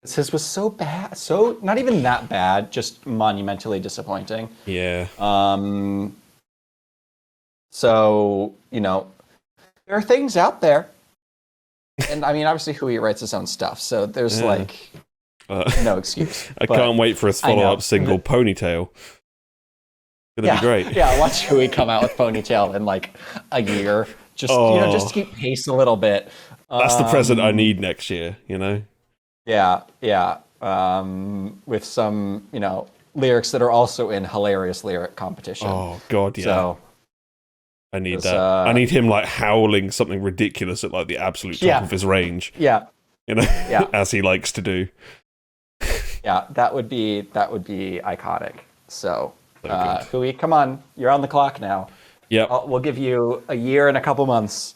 I: His was so bad, so not even that bad, just monumentally disappointing.
A: Yeah.
I: So, there are things out there. And I mean, obviously, Hui writes his own stuff, so there's no excuse.
A: I can't wait for his follow-up single, Ponytail. Gonna be great.
I: Yeah, watch Hui come out with Ponytail in like a year. Just just to keep pace a little bit.
A: That's the present I need next year,
I: Yeah. With some, lyrics that are also in hilarious lyric competition.
A: Oh God, yeah.
I: So
A: I need that. I need him like howling something ridiculous at like the absolute top of his range.
I: Yeah.
A: As he likes to do.
I: Yeah, that would be iconic. So Hui, come on, you're on the clock now.
A: Yeah.
I: We'll give you a year and a couple months.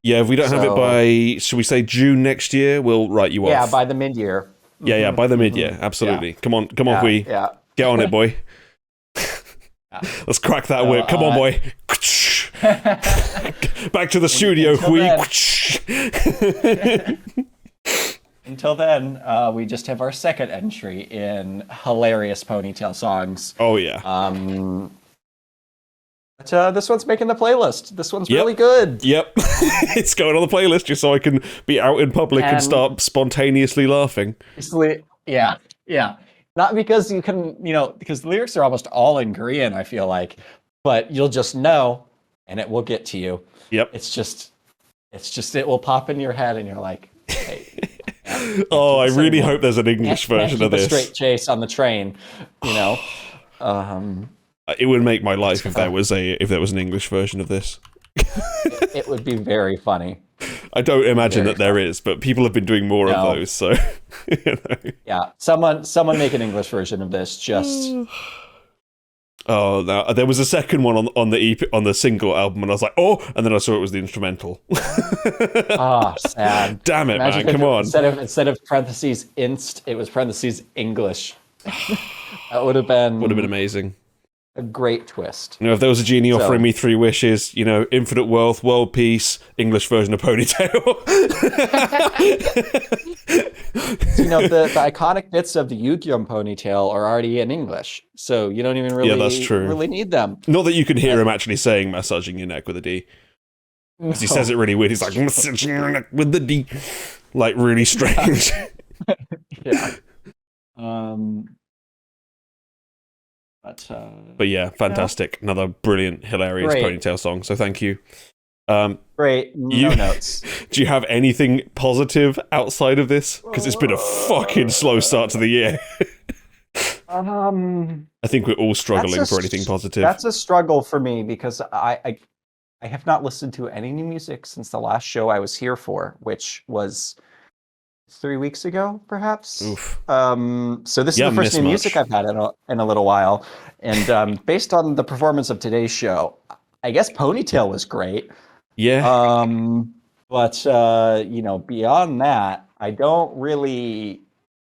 A: Yeah, if we don't have it by, should we say June next year, we'll write you off.
I: Yeah, by the mid-year.
A: Yeah, by the mid-year, absolutely. Yeah. Come on, Hui.
I: Yeah.
A: Get on it, boy. Let's crack that whip. Come on, boy. Back to the studio, Hui.
I: Until then, we just have our second entry in hilarious Ponytail songs.
A: Oh, yeah.
I: But this one's making the playlist. This one's really good.
A: Yep. It's going on the playlist just so I can be out in public and start spontaneously laughing.
I: Yeah. Not because you can, because the lyrics are almost all in Korean, I feel like. But you'll just know, and it will get to you.
A: Yep.
I: It's just, it will pop in your head, and you're like, hey.
A: I really hope there's an English version of this.
I: A straight chase on the train,
A: It would make my life if there was an English version of this.
I: It would be very funny.
A: I don't imagine that there is, but people have been doing more of those, so you know.
I: Yeah, someone make an English version of this. Just
A: oh, no, there was a second one on the EP, on the single album, and I was like, oh, and then I saw it was the instrumental.
I: Sad.
A: Damn it,
I: Imagine
A: man! Come on.
I: Instead of parentheses inst, it was parentheses English. That would have been
A: amazing.
I: A great twist.
A: You know, if there was a genie offering me 3 wishes, you know, infinite wealth, world peace, English version of Ponytail.
I: You know, the iconic bits of the Yu-Gi-Oh! Ponytail are already in English, so you don't even really,
A: that's true.
I: really need them.
A: Not that you can hear him actually saying massaging your neck with a D. Because he says it really weird. He's like, massaging your neck with the D. Like, really strange.
I: Yeah.
A: But yeah, fantastic. Another brilliant, hilarious Ponytail song. So thank you.
I: Great. No notes.
A: Do you have anything positive outside of this? Because it's been a fucking slow start to the year. I think we're all struggling for anything positive.
I: That's a struggle for me because I have not listened to any new music since the last show I was here for, which was 3 weeks ago, perhaps.
A: Oof.
I: So this is the first new music I've had in a little while. And based on the performance of today's show, I guess Ponytail was great.
A: Yeah.
I: But you know, beyond that, I don't really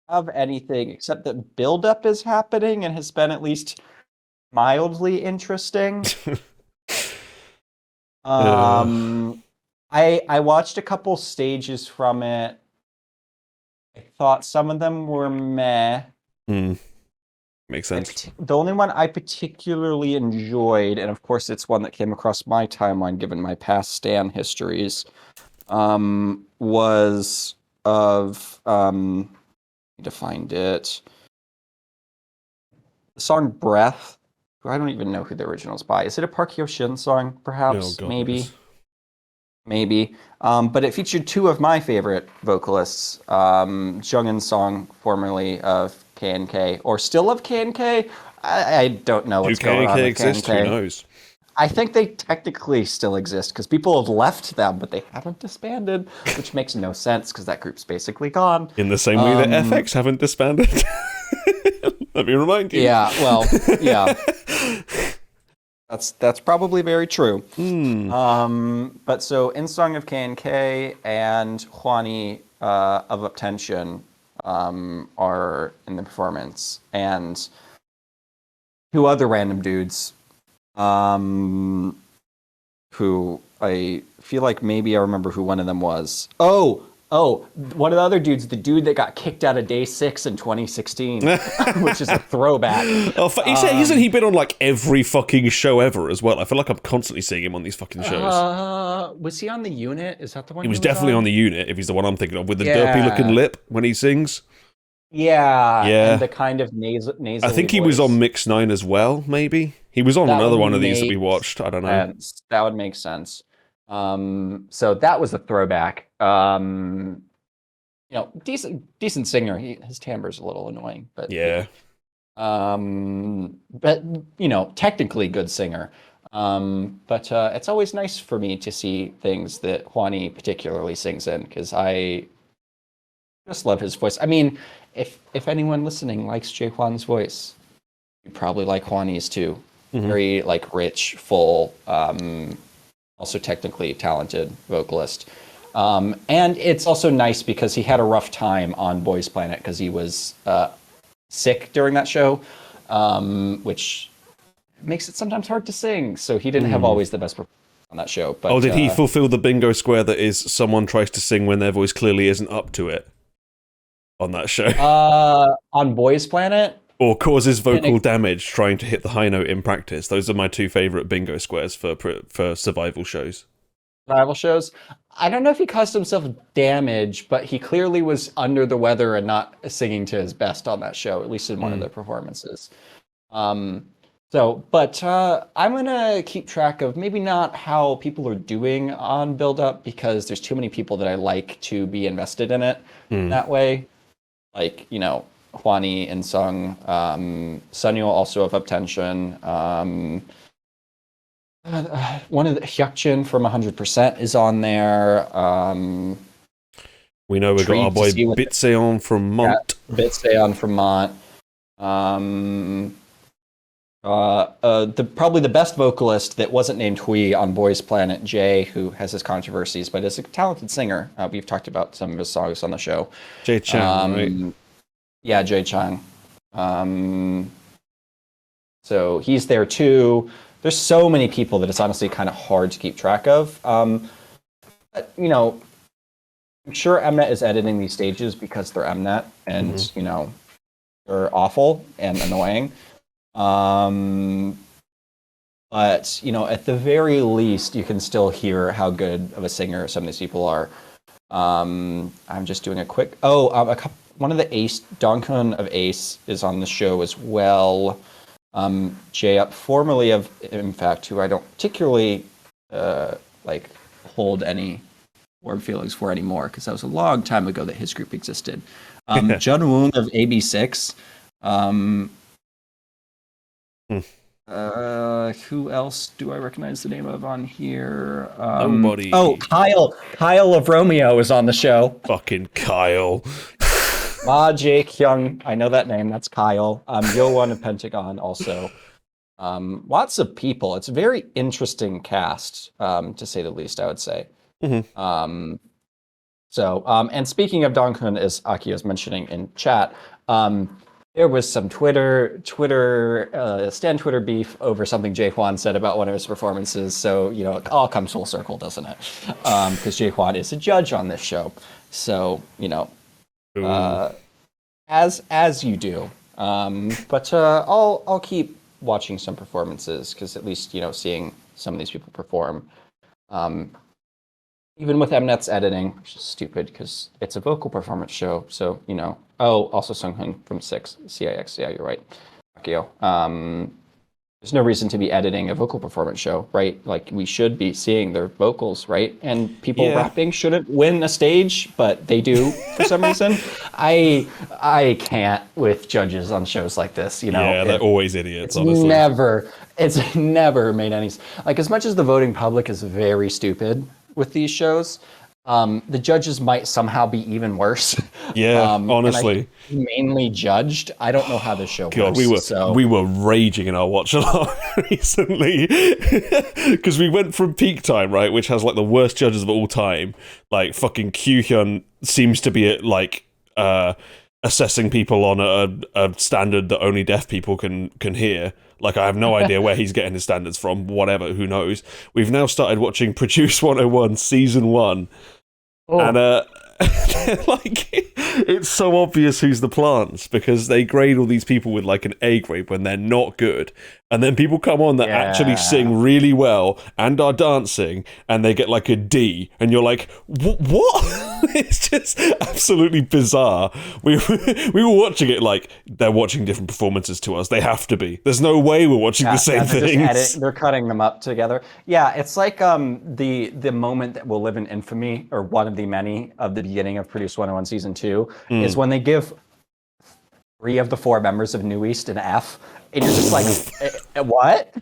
I: have anything except that build-up is happening and has been at least mildly interesting. I watched a couple stages from it. I thought some of them were meh.
A: Makes sense.
I: The only one I particularly enjoyed, and of course it's one that came across my timeline given my past Stan histories, was of, need to find it, the song Breath, who I don't even know who the original is by. Is it a Park Hyo-shin song, perhaps?
A: Oh,
I: Maybe. But it featured 2 of my favorite vocalists, Jungin Song, formerly of K&K, or still of K&K. I don't know what's going on with
A: exist?
I: K&K.
A: Who knows?
I: I think they technically still exist because people have left them, but they haven't disbanded, which makes no sense because that group's basically gone.
A: In the same way that FX haven't disbanded. Let me remind you.
I: Yeah, well, yeah. That's probably very true. But so In Song of K&K and Hwani of Uptension are in the performance, and 2 other random dudes who I feel like maybe I remember who one of them was. Oh, one of the other dudes, the dude that got kicked out of Day 6 in 2016, which is a throwback.
A: Hasn't he been on like every fucking show ever as well? I feel like I'm constantly seeing him on these fucking shows.
I: Was he on the unit? Is that the one?
A: He was definitely on the unit, if he's the one I'm thinking of, with the derpy looking lip when he sings.
I: Yeah. And the kind of nasal.
A: I think he was on Mix 9 as well, maybe. He was on another one of these that we watched. I don't know.
I: That would make sense. So that was a throwback. You know, decent singer. His timbre's a little annoying, but
A: yeah.
I: But you know, technically good singer. But it's always nice for me to see things that Hwani particularly sings in because I just love his voice. I mean, if anyone listening likes Jae Hwan's voice, you probably like Hwani's too. Very like rich, full. Also technically talented vocalist. And it's also nice because he had a rough time on Boys Planet because he was sick during that show, which makes it sometimes hard to sing. So he didn't have always the best performance on that show. But,
A: did he fulfill the bingo square that is someone tries to sing when their voice clearly isn't up to it on that show?
I: On Boys Planet?
A: Or causes vocal damage trying to hit the high note in practice. Those are my 2 favorite bingo squares for survival shows.
I: Survival shows? I don't know if he caused himself damage, but he clearly was under the weather and not singing to his best on that show, at least in one of the performances. I'm going to keep track of maybe not how people are doing on Build Up because there's too many people that I like to be invested in it that way. Like, you know, Hwani and Sung. Sunyo also of Uptension. One of the Hyukjin from 100% is on there.
A: We know we got our boy Bitseon from Mont.
I: Yeah, Bitseon from Mont. Probably the best vocalist that wasn't named Hui on Boys Planet, Jae, who has his controversies, but is a talented singer. We've talked about some of his songs on the show.
A: Jae Chang, right?
I: Yeah, Jae Chang. So he's there too. There's so many people that it's honestly kind of hard to keep track of. But, you know, I'm sure Mnet is editing these stages because they're Mnet and, you know, they're awful and annoying. But, you know, at the very least, you can still hear how good of a singer some of these people are. I'm just doing a quick... one of the Ace, Donghyun of Ace, is on the show as well. Jae Up, formerly of Impact, who I don't particularly hold any warm feelings for anymore, because that was a long time ago that his group existed. Jun Woon of AB6. Who else do I recognize the name of on here?
A: Nobody.
I: Oh, Kyle of Romeo is on the show.
A: Fucking Kyle.
I: Ma Jae Kyung, I know that name. That's Kyle. Yo1 of Pentagon also. Lots of people. It's a very interesting cast, to say the least, I would say. And speaking of Donghyun, as Aki was mentioning in chat, there was some Twitter beef over something Jae Hwan said about one of his performances. So, you know, it all comes full circle, doesn't it? Because Jae Hwan is a judge on this show. So, you know, as you do. But I'll keep watching some performances, because at least, you know, seeing some of these people perform, even with Mnet's editing, which is stupid because it's a vocal performance show. So, you know, also Sunghoon from CIX. Yeah, you're right. Akio. There's no reason to be editing a vocal performance show, right? Like, we should be seeing their vocals, right? And people rapping shouldn't win a stage, but they do for some reason. I can't with judges on shows like this, you know.
A: Yeah, they're always idiots, honestly.
I: It's never made any... Like, as much as the voting public is very stupid with these shows, the judges might somehow be even worse.
A: Yeah, honestly.
I: Mainly judged. I don't know how this show
A: God,
I: works.
A: we were raging in our watch along recently, because we went from Peak Time, right, which has like the worst judges of all time. Like, fucking Kyuhyun seems to be at like assessing people on a standard that only deaf people can hear. Like, I have no idea where he's getting his standards from. Whatever, who knows? We've now started watching Produce 101 Season 1. And, like, it's so obvious who's the plants, because they grade all these people with, like, an A grade when they're not good. And then people come on that actually sing really well and are dancing, and they get, like, a D. And you're like, what? It's just absolutely bizarre. We were watching it like, they're watching different performances to us. They have to be. There's no way we're watching the same things.
I: They're cutting them up together. Yeah, it's like the moment that will live in infamy, or one of the many of the beginning of Produce 101 Season 2, is when they give 3 of the 4 members of New East an F. And you're just like, what?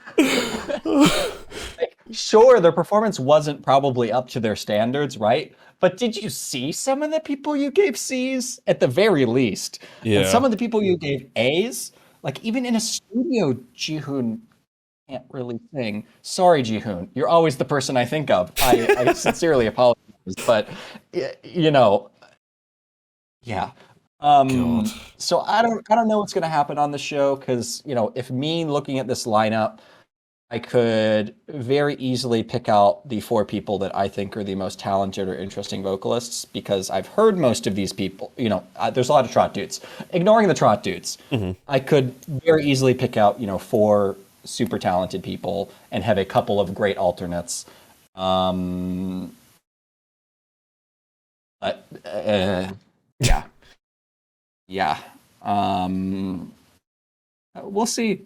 I: Like, sure, their performance wasn't probably up to their standards, right? But did you see some of the people you gave C's? At the very least.
A: Yeah.
I: And some of the people you gave A's, like, even in a studio, Jihoon can't really sing. Sorry, Jihoon. You're always the person I think of. I sincerely apologize. But, you know, yeah. So I don't know what's going to happen on the show, because, you know, if me looking at this lineup, I could very easily pick out the 4 people that I think are the most talented or interesting vocalists, because I've heard most of these people. You know, there's a lot of trot dudes. Ignoring the trot dudes, I could very easily pick out, you know, 4 super talented people and have a couple of great alternates. But yeah. We'll see.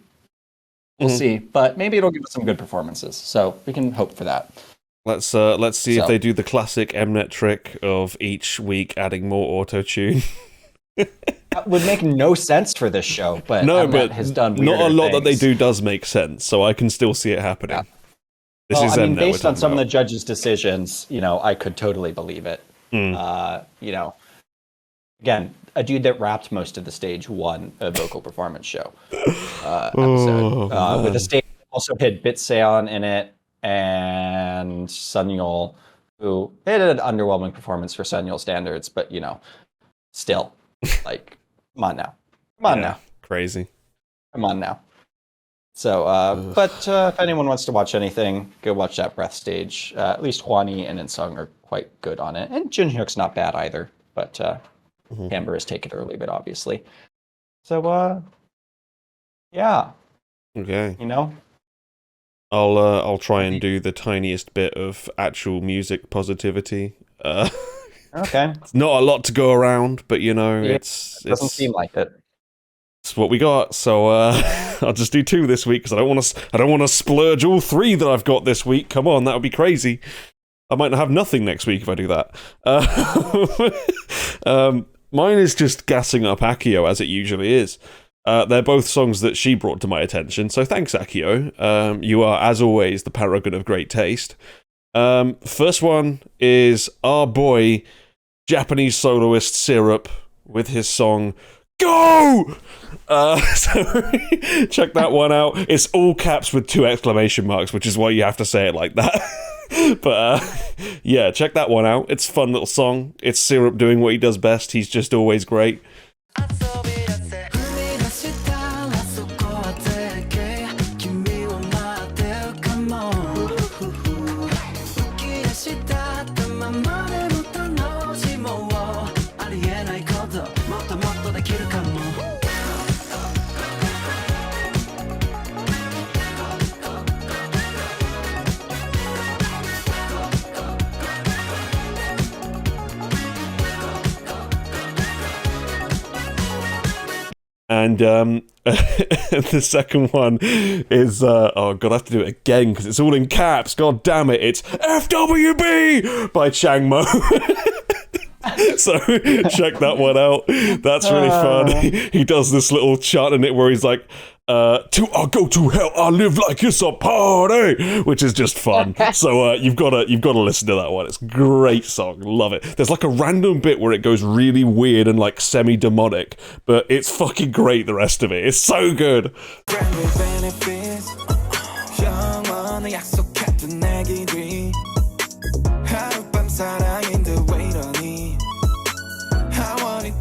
I: We'll see, but maybe it'll give us some good performances. So we can hope for that.
A: Let's see if they do the classic Mnet trick of each week adding more auto-tune.
I: That would make no sense for this show, but
A: No,
I: Mnet
A: but
I: has done
A: not a lot that they
I: things.
A: do does make sense, so I can still see it happening.
I: Yeah.
A: This
I: Well,
A: is
I: I mean,
A: Mnet we're
I: based on
A: talking
I: some of the
A: about.
I: judges' decisions, I could totally believe it. Again, a dude that rapped most of the stage won a vocal performance show episode with a stage that also had Bitseon in it and Sunyul, who had an underwhelming performance for Sunyul standards, but still, like, come on now,
A: Crazy.
I: come on now. So, but if anyone wants to watch anything, go watch that Breath stage. At least Hwani and Insung are quite good on it, and Junhyuk's not bad either. But Amber has taken it early, but obviously. So, yeah.
A: Okay.
I: I'll
A: I'll try and do the tiniest bit of actual music positivity.
I: Okay.
A: It's not a lot to go around, but
I: it doesn't
A: it's
I: seem like it.
A: it's what we got. So I'll just do 2 this week because I don't want to splurge all 3 that I've got this week. Come on, that would be crazy. I might have nothing next week if I do that. Mine is just gassing up Akio as it usually is. They're both songs that she brought to my attention, so thanks, Akio. You are, as always, the paragon of great taste. First one is our boy, Japanese soloist Syrup, with his song Go! So check that one out. It's all caps with 2 exclamation marks, which is why you have to say it like that. But yeah, check that one out. It's a fun little song. It's Syrup doing what he does best. He's just always great. And the second one is oh god, I have to do it again because it's all in caps. God damn it! It's FWB by Changmo. So check that one out. That's really fun. He does this little chant in it where he's like, "To I go to hell, I live like it's a party," which is just fun. So you've got to listen to that one. It's a great song, love it. There's like a random bit where it goes really weird and like semi-demonic, but it's fucking great. The rest of it, it's so good.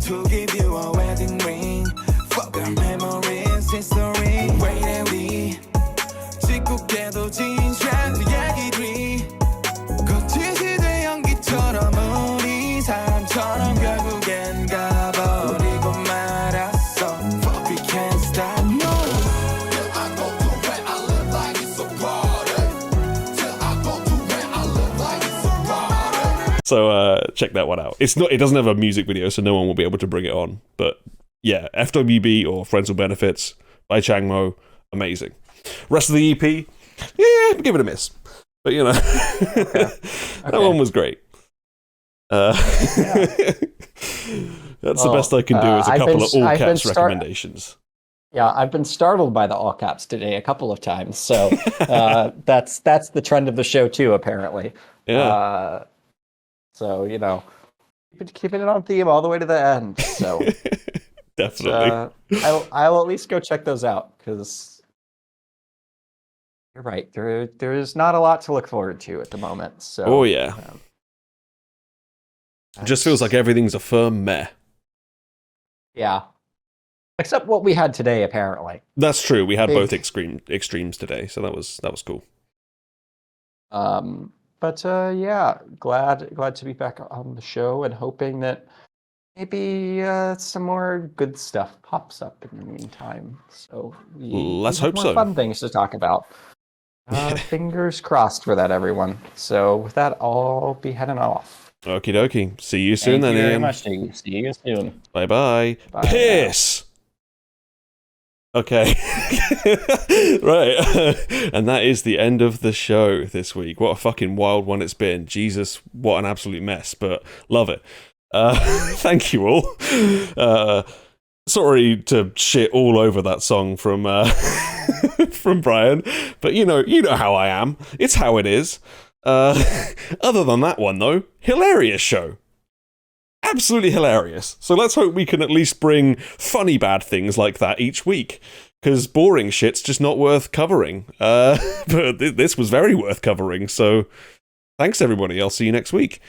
C: To give you a wedding ring, fuck our memories, history. Wait and we, 짓궂게도 진실한 이야기들이 거치지 돼 연기처럼 우리 사람처럼 결국엔 가버리고 말았어. But we can't stop. No. Till I go to where I live like it's a party. Till I go to where I live like it's a party.
A: So check that one out. It doesn't have a music video, so no one will be able to bring it on. But yeah, FWB or Friends with Benefits by Changmo, amazing. Rest of the EP, yeah, give it a miss. But that one was great. That's the best I can do is a couple of all caps recommendations.
I: Yeah, I've been startled by the all caps today a couple of times. So that's the trend of the show too, apparently.
A: Yeah.
I: So keeping it on theme all the way to the end. So
A: definitely,
I: I'll at least go check those out because you're right. There is not a lot to look forward to at the moment. So
A: oh yeah, it just feels like everything's a firm meh.
I: Yeah, except what we had today. Apparently,
A: that's true. We had both extremes today, so that was cool.
I: But yeah, glad to be back on the show and hoping that maybe some more good stuff pops up in the meantime. So
A: let's hope so.
I: Fun things to talk about. Fingers crossed for that, everyone. So with that, I'll be heading off.
A: Okie dokie. See you soon then,
I: Thank you very
A: Ian.
I: much. See you soon.
A: Bye-bye.
I: Bye
A: Piss! Okay. Right. And that is the end of the show this week. What a fucking wild one it's been. Jesus, what an absolute mess, but love it. Thank you all. Sorry to shit all over that song from from Brian, but you know how I am. It's how it is. Other than that one though, hilarious show. Absolutely hilarious. So let's hope we can at least bring funny bad things like that each week, because boring shit's just not worth covering. But this was very worth covering, so thanks everybody. I'll see you next week.